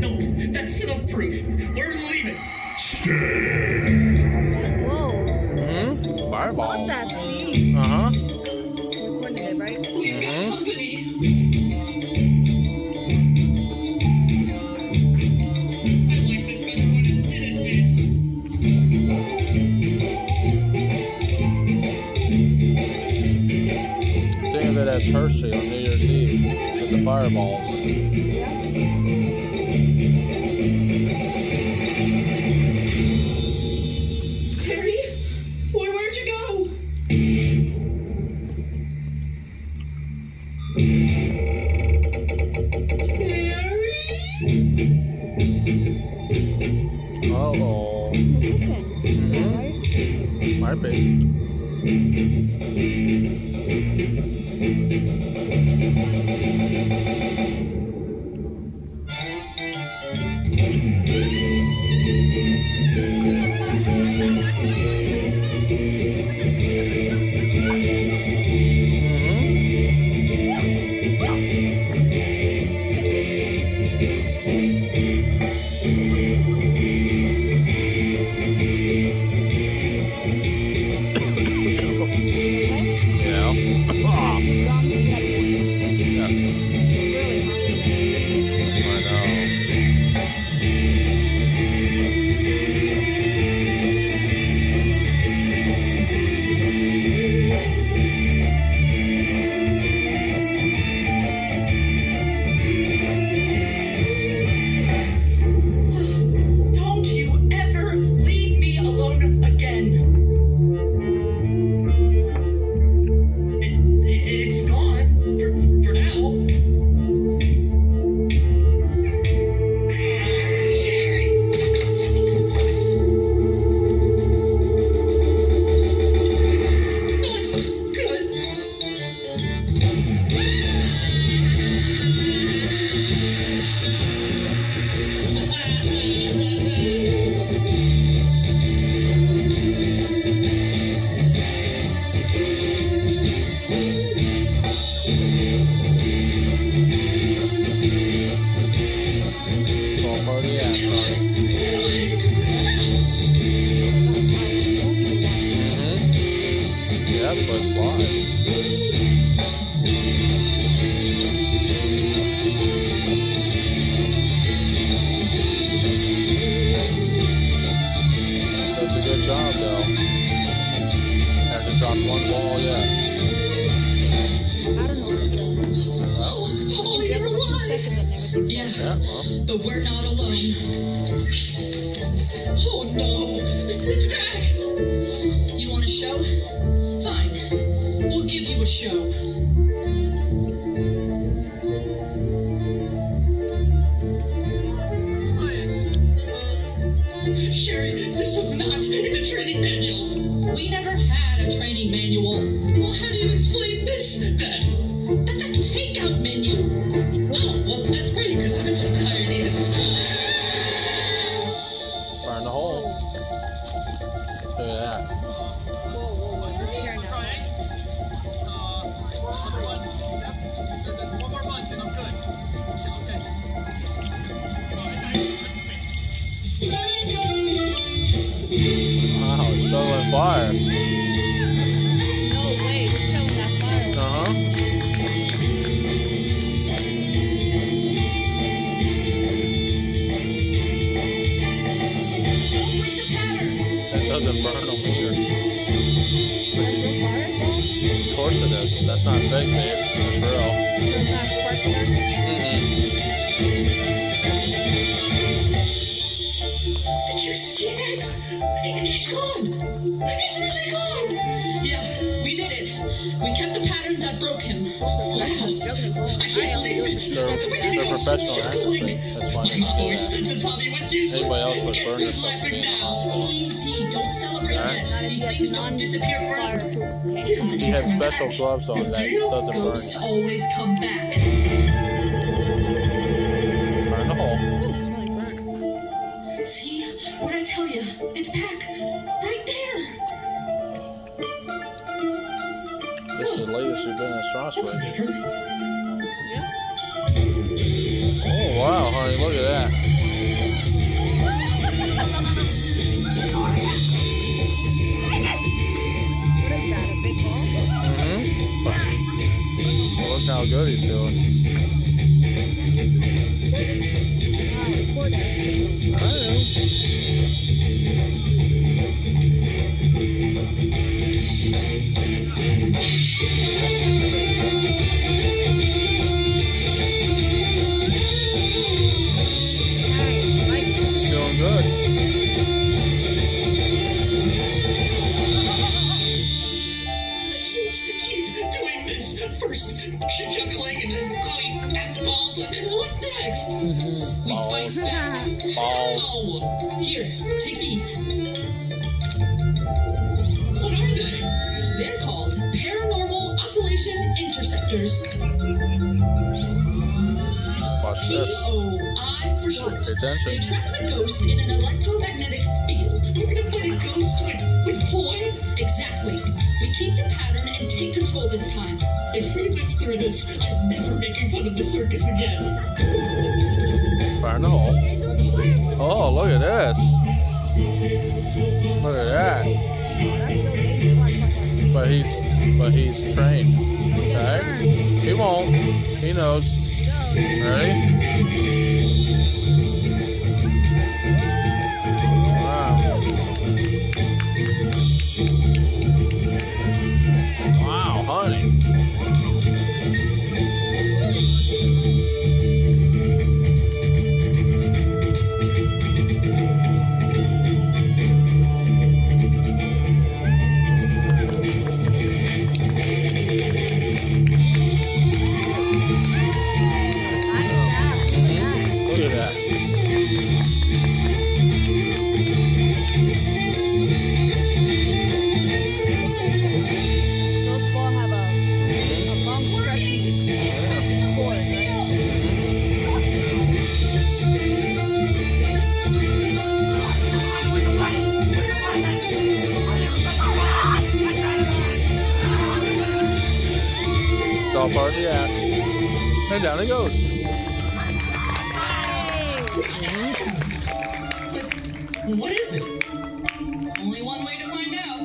Nope, that's enough proof. We're leaving. Whoa. Fireball. Not that sweet. Uh-huh. Recording it, right? We've got company. Think of it as Hershey on New Year's Eve with the fireballs. Terry, where'd you go? Uh-oh. Might be. but we're not alone. Oh no, it's back! You want a show? Fine, we'll give you a show. Sherry, this was not in the training manual. We never had a training manual. Well, how do you explain this, then? That's a takeout menu. Oh, well, that's great, because I've been so tired eating. Fire in the hole. Look at that. Whoa, who's here now? One more month and I'm good. Wow, it's showing fire. No way, it's showing that fire. Uh-huh. That doesn't burn them either. Of course it is. That's not fake, babe. That's real. So it's not sparkling? Did you see that? He's gone. He's really gone. Yeah, we did it. We kept the pattern that broke him. Wow. I can't believe it. They're professional actors. That's why they My boy do said this hobby was useless. Anybody else would burn Who's themselves. laughing now? Easy, don't celebrate Alright. yet. These things don't disappear forever. He had special gloves on that doesn't burn Ghosts you. always come back. Burn the hole. See? What'd I tell you? It's back. Right there. This is the latest you've been in Strasburg. Oh wow, honey, look at that. What is that, a big ball? Well, look how good he's doing. Wow, record that. I know. Doing good. Keep doing this. First, juggling and then gluing balls, and then what's next? We fight back. Balls. Oh, here, take these. What are they? They're called paranormal oscillation interceptors. Watch this. POI for short. Pay attention. They trap the ghost in an electromagnetic field. We're gonna fight a ghost with poi? Exactly. We keep the pattern and take control this time. If we live through this, I'm never making fun of the circus again. Fire in the hole. Oh, look at this. Look at that. But he's trained. Okay? He won't. He knows. Ready? Wow. Wow, honey. It's all part of the act. And down it goes. What is it? Only one way to find out.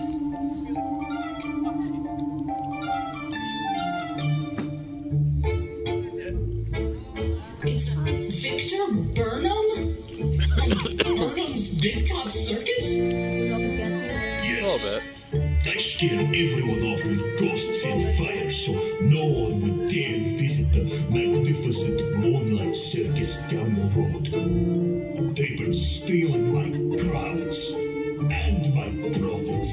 It's Victor Burnham? From Burnham's Big Top Circus? A little bit. I scare everyone off with ghosts and fire so no one would dare visit the magnificent moonlight circus down the road. They've been stealing my crowds and my profits.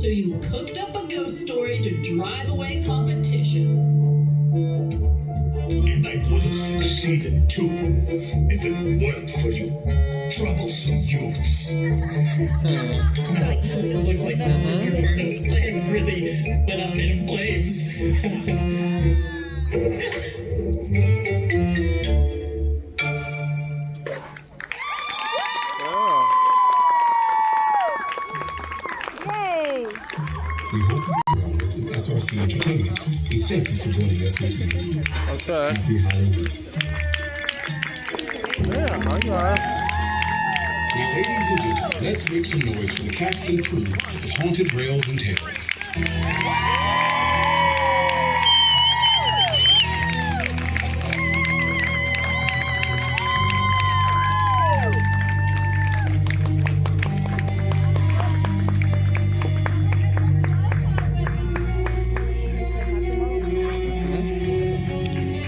So you cooked up a ghost story to drive away competition. And I would have succeeded too, if it weren't for you troublesome youths. It looks like Mr. Burnham's plans really went up in flames. Yay! We hope you enjoyed SRC Entertainment. We thank you for joining us this evening. Okay. Happy Halloween. Yeah, I got it. Now, ladies and gentlemen, let's make some noise for the cast and crew of Haunted Rails and Tales.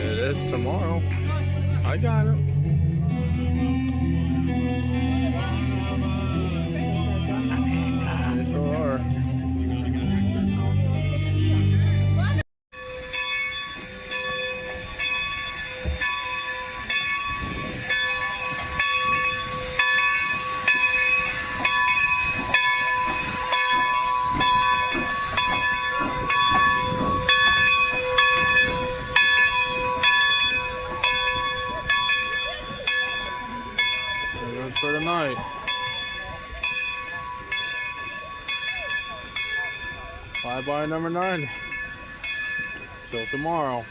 It is tomorrow. I got it. Yes, you are. Good for tonight. Bye-bye, number 9. Till tomorrow.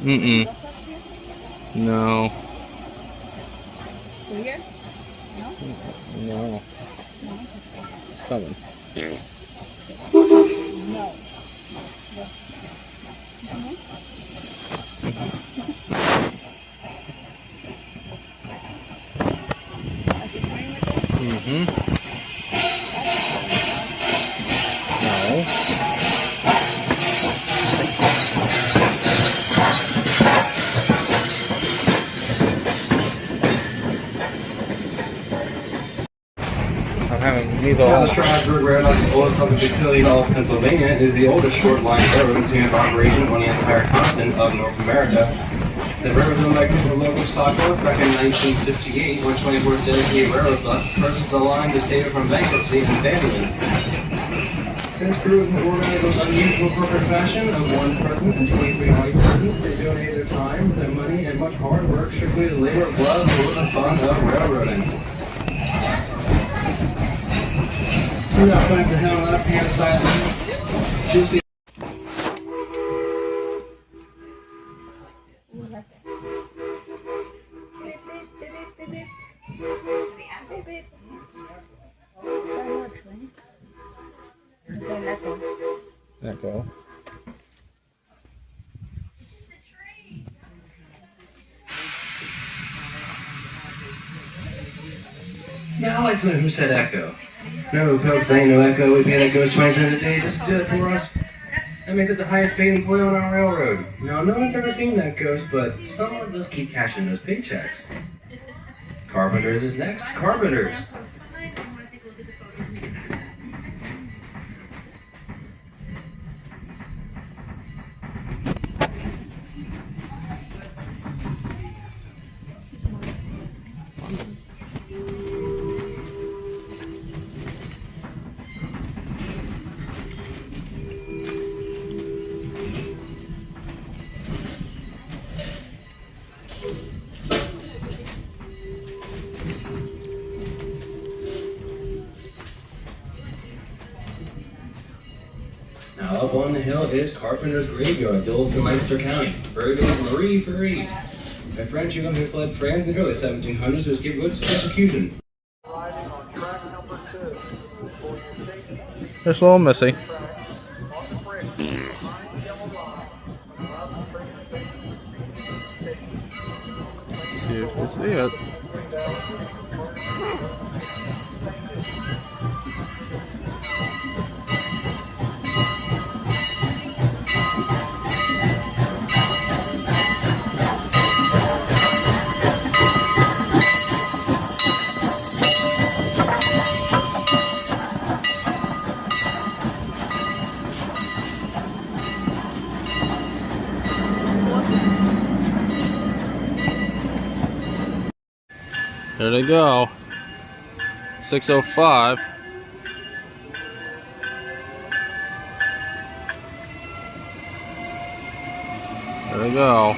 Mm-mm. No. So here? No? No. It's coming. No. Mm-hmm. No. The Strasburg Railroad Bullet Club of Dixon, Pennsylvania, is the oldest short line railroad continuing of operation on the entire continent of North America. The railroad was owned by the local stockholders back in 1958 when 24th dedicated railroad bus purchased the line to save it from bankruptcy and abandoning. This crew is organized in unusual corporate fashion of one president and 23 vice presidents. They donate their time, their money, and much hard work strictly to the labor of love for the fun of railroading. Now back to hell on the left-hand side. You'll see. Echo. Yeah, I like to know who said echo. No, folks, ain't no echo. We pay that ghost 20 cents a day just to do it for us. That makes it the highest paid employee on our railroad. Now, no one's ever seen that ghost, but someone does keep cashing those paychecks. Carpenters is next. Carpenters. Now up on the hill is Carpenter's Graveyard, Dulce-Meister County. Buried with Marie Farid, a French woman who fled France in the early 1700s to escape British persecution. There's a little Missy. Let's see if we see it. There they go. 6:05. There they go.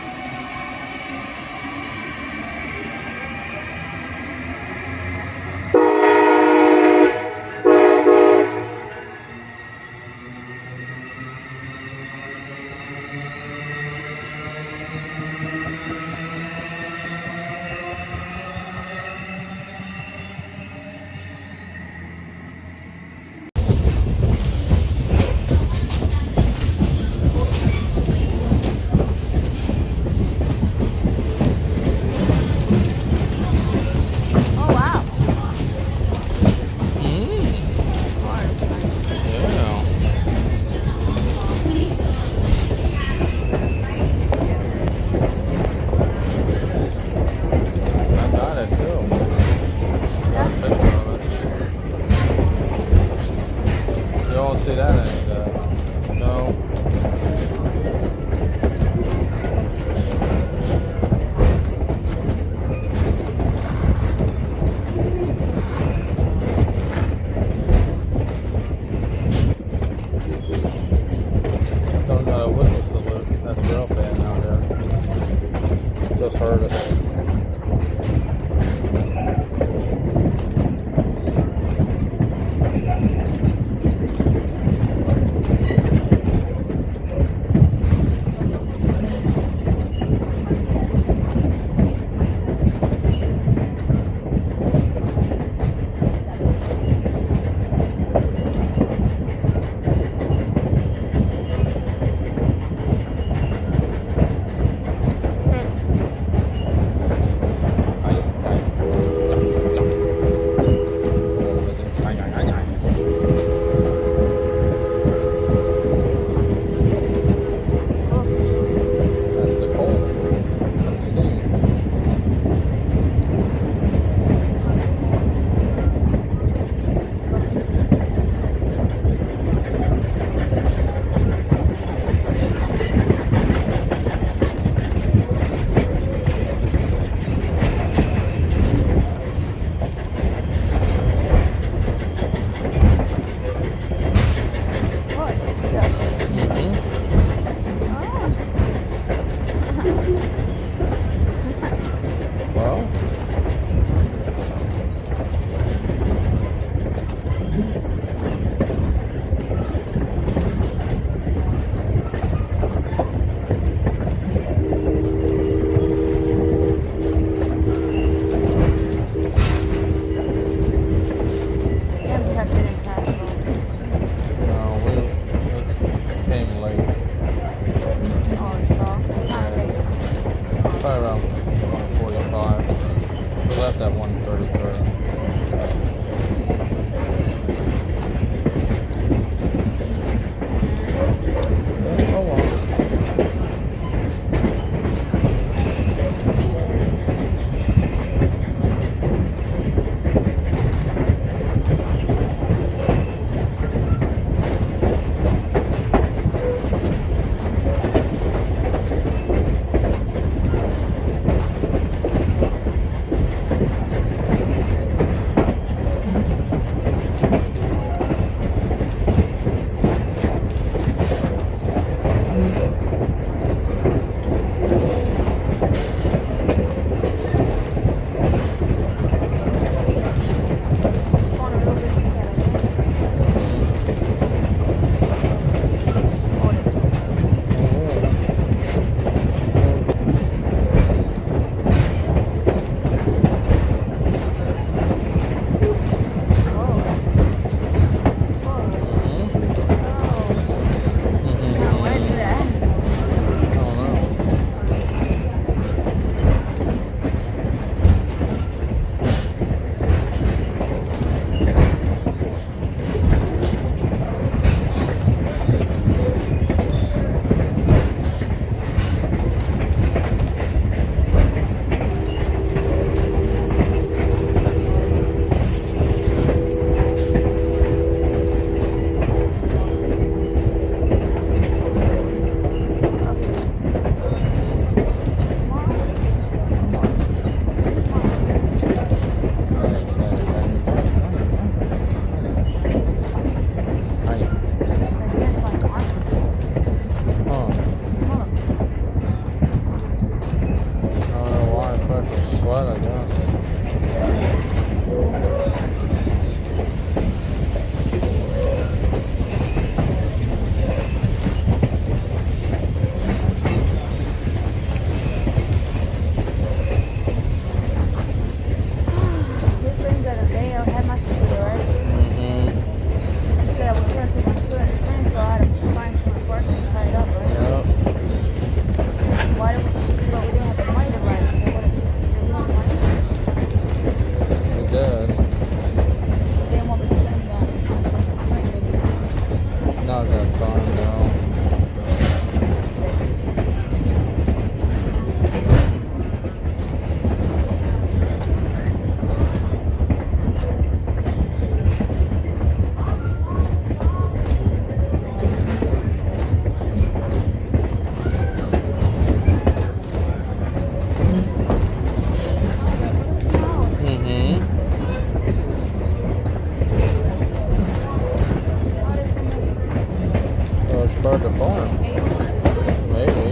Maybe.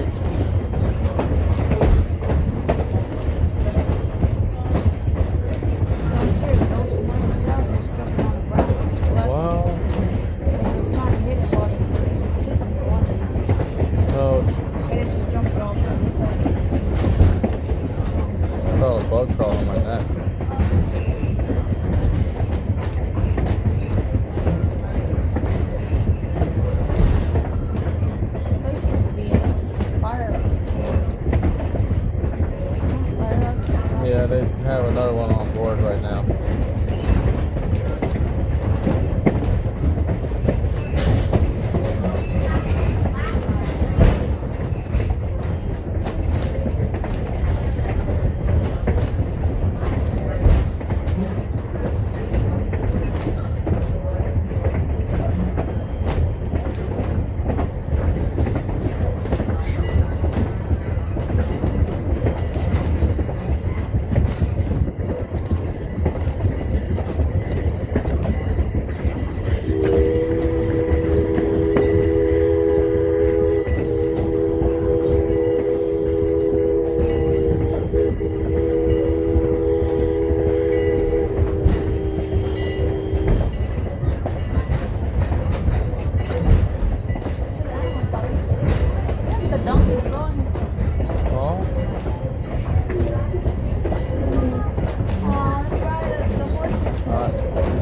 Well, no, I felt a bug crawl on my neck. Yeah, they have another one on board right now.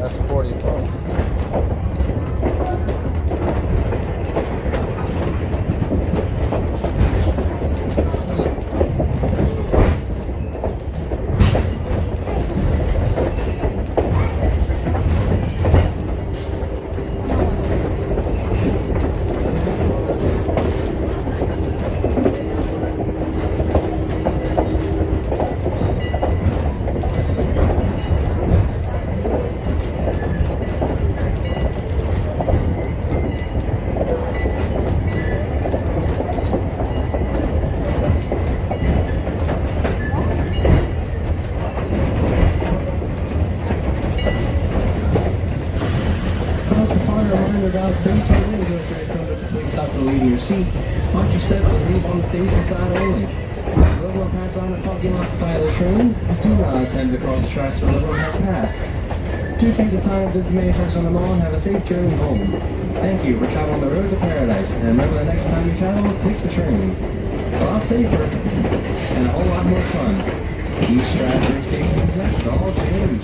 That's 40 bucks. About 17 minutes after they come to the police stop to leave your seat. Watch your step and leave on the station side only. Those who pass around the parking lot side of the train do not attempt to cross the tracks when the road has passed. Do take the time to visit many trucks on the mall and have a safe journey home. Thank you for traveling the road to paradise. And remember, the next time you travel, take the train. A lot safer and a whole lot more fun. Each Strasburg station is next, all change.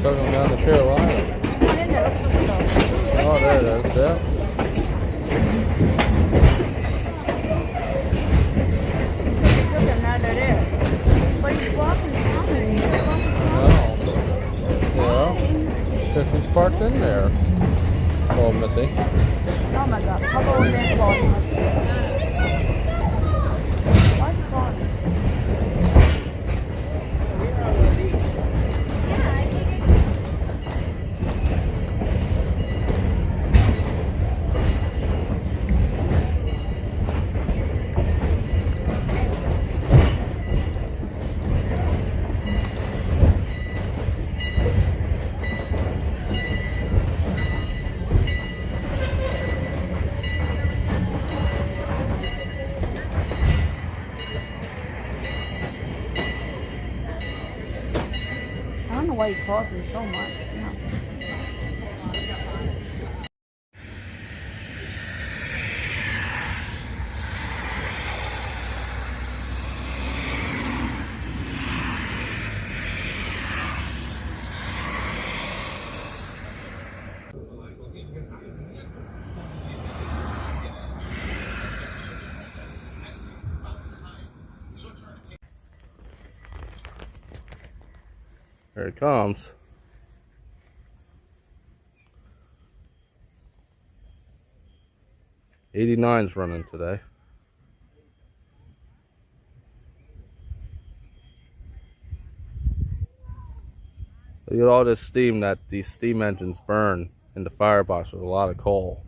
Took them down to Carolina. Oh, there it is, yeah. Oh. Yeah. Because he's parked in there. Oh, Missy. Oh my God. How about that calling us? Why's he calling us? I don't know why he calls me so much. Yeah. Here it comes. '89's running today. Look at all this steam that these steam engines burn in the firebox with a lot of coal.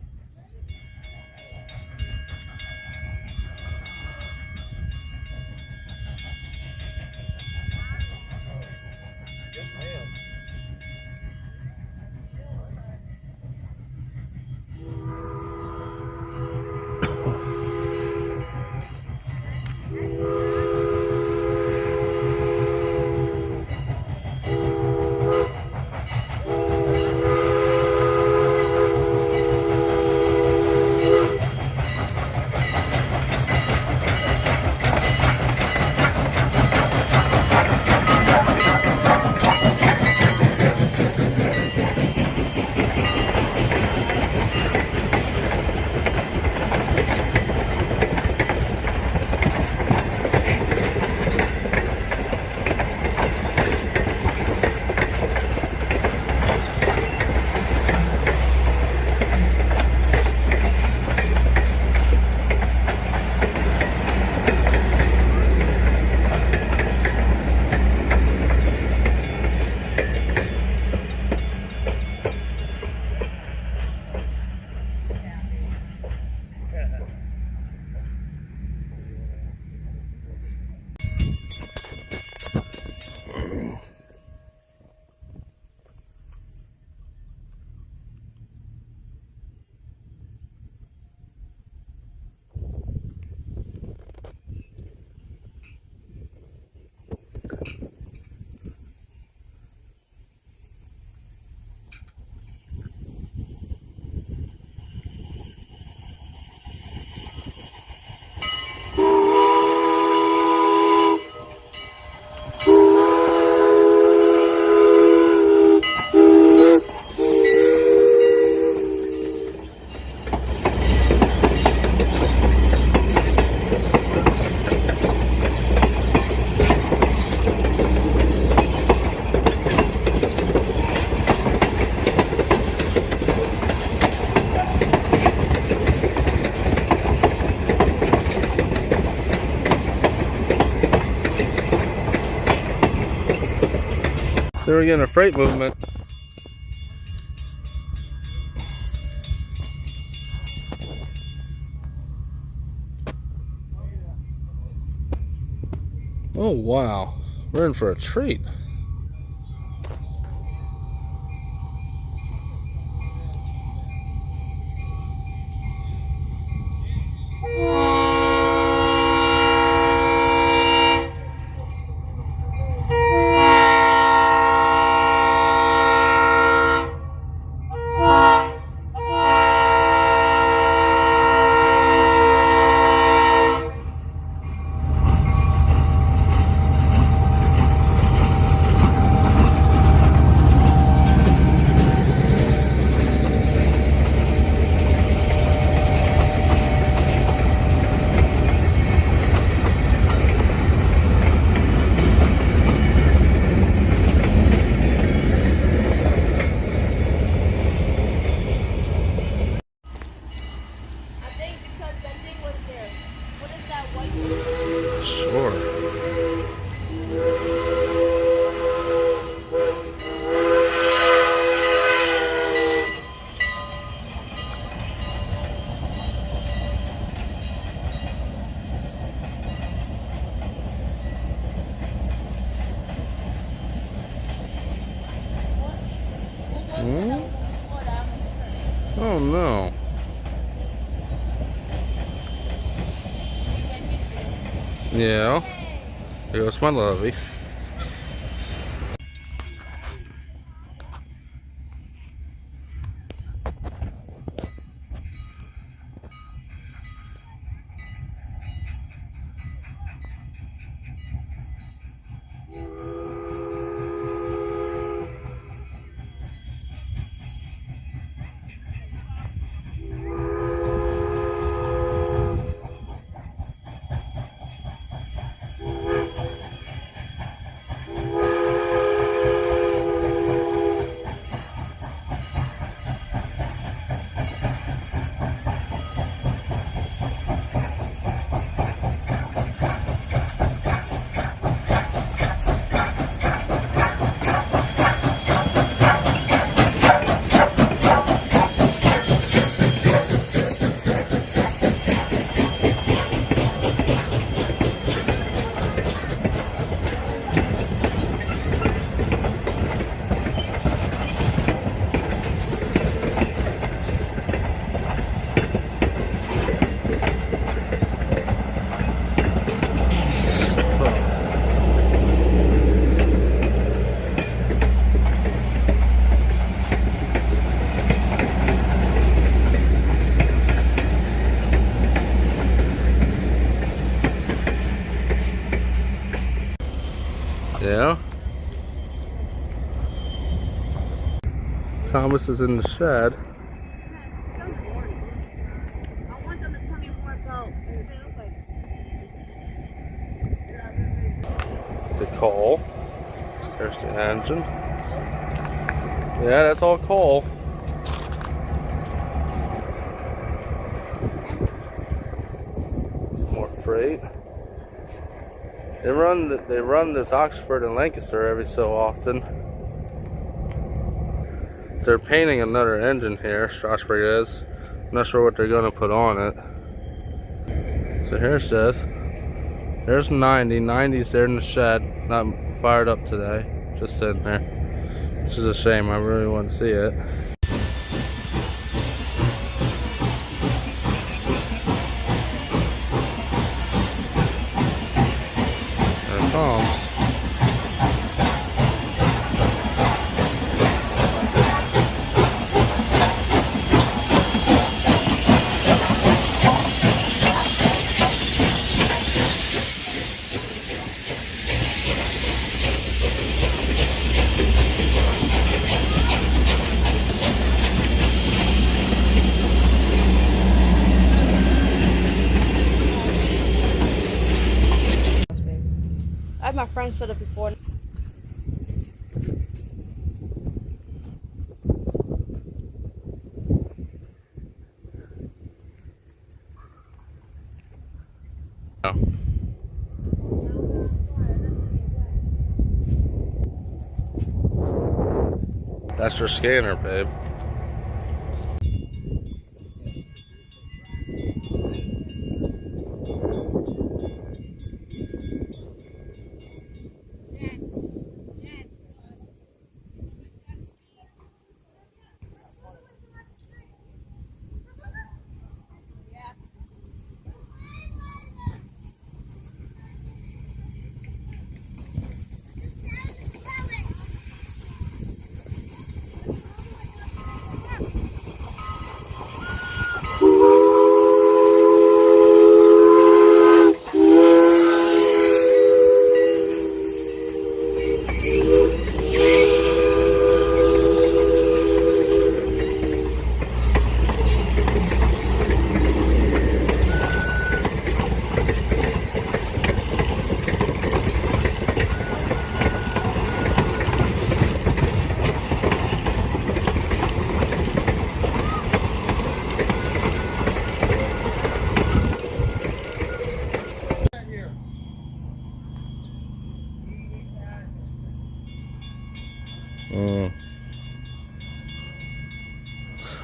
They were getting a freight movement. Oh wow, we're in for a treat. Sure. Oh no. Yeah. Here goes my lovey. Thomas is in the shed. The coal. There's the engine. Yeah, that's all coal. More freight. They run this Oxford and Lancaster every so often. They're painting another engine here, Strasburg is. I'm not sure what they're gonna put on it. So here's this. There's 90. 90's there in the shed. Not fired up today. Just sitting there. Which is a shame. I really want to see it. There it comes. I had my friend set up before. That's your scanner, babe.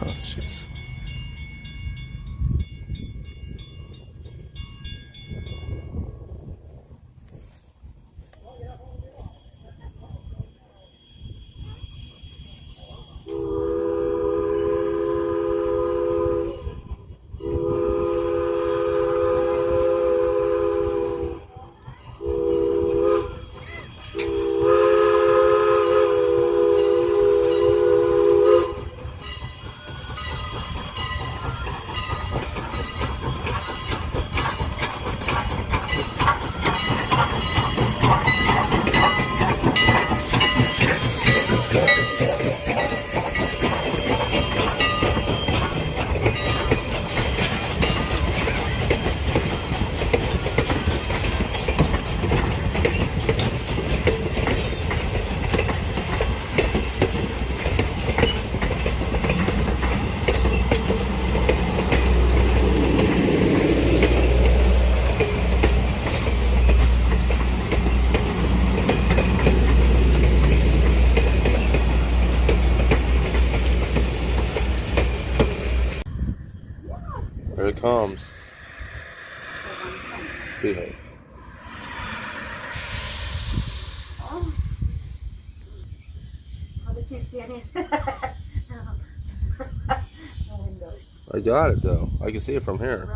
Oh, jeez. Here it comes. Behave. How did you stand in? I got it though. I can see it from here.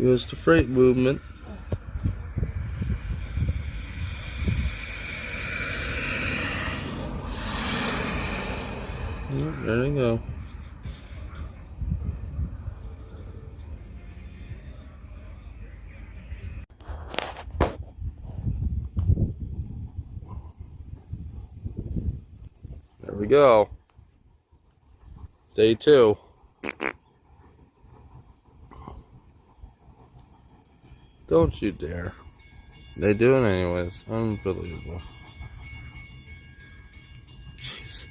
Here's the freight movement. Yep, there we go. There we go. Day 2. Don't you dare. They do it anyways. Unbelievable. Jeez.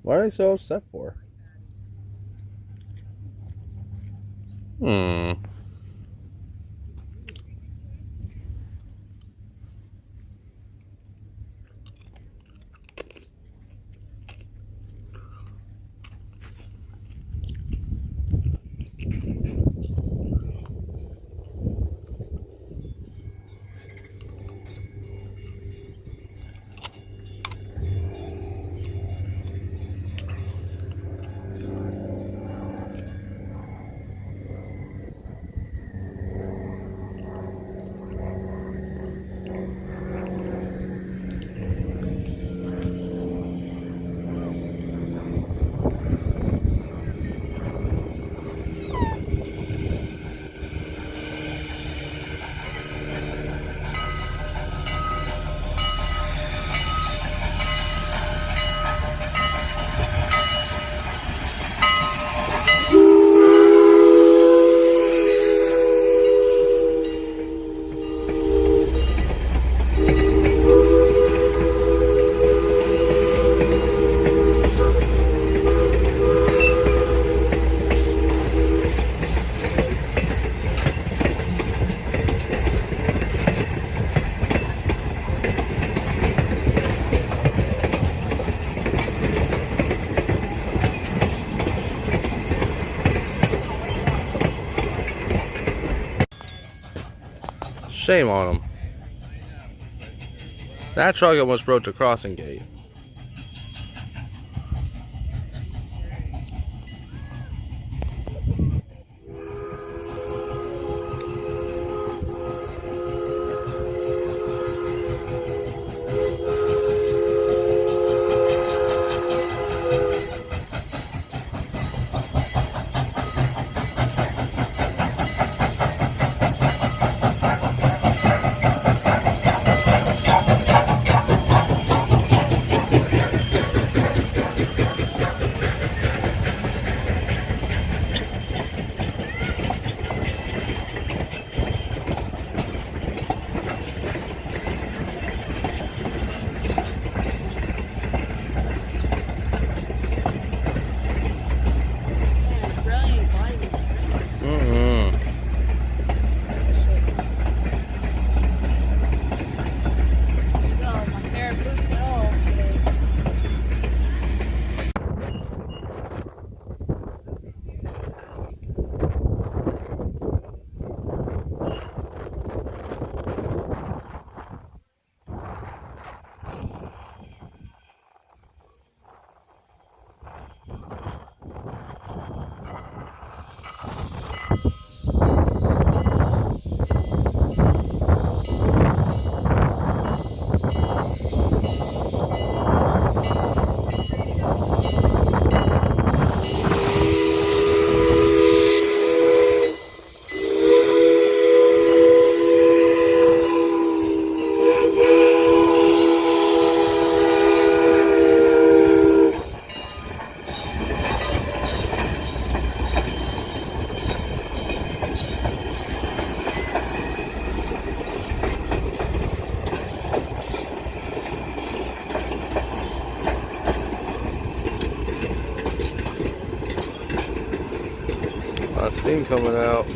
What are they so upset for? Shame on them. That truck almost broke the crossing gate. Steam coming out.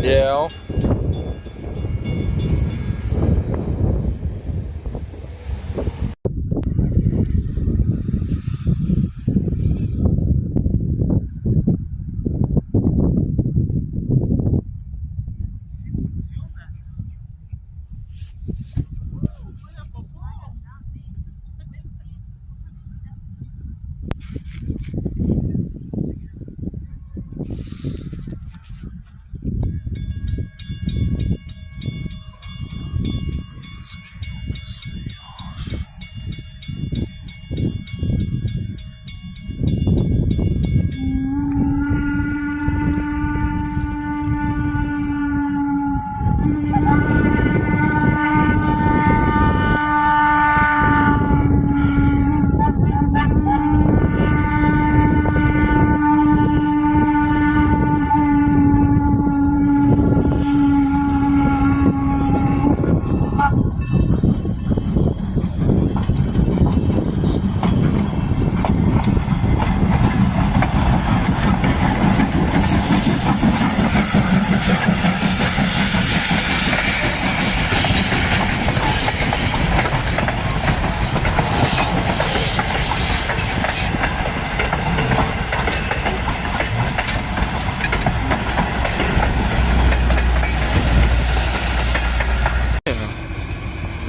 Yeah.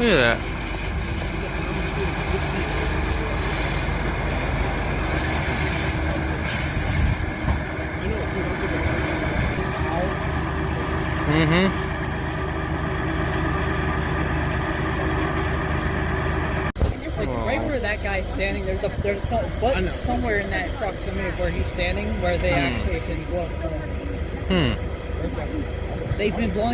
Look at that. Like right where that guy's standing, there's some button somewhere in that proximity of where he's standing where they actually can blow. They've been blowing.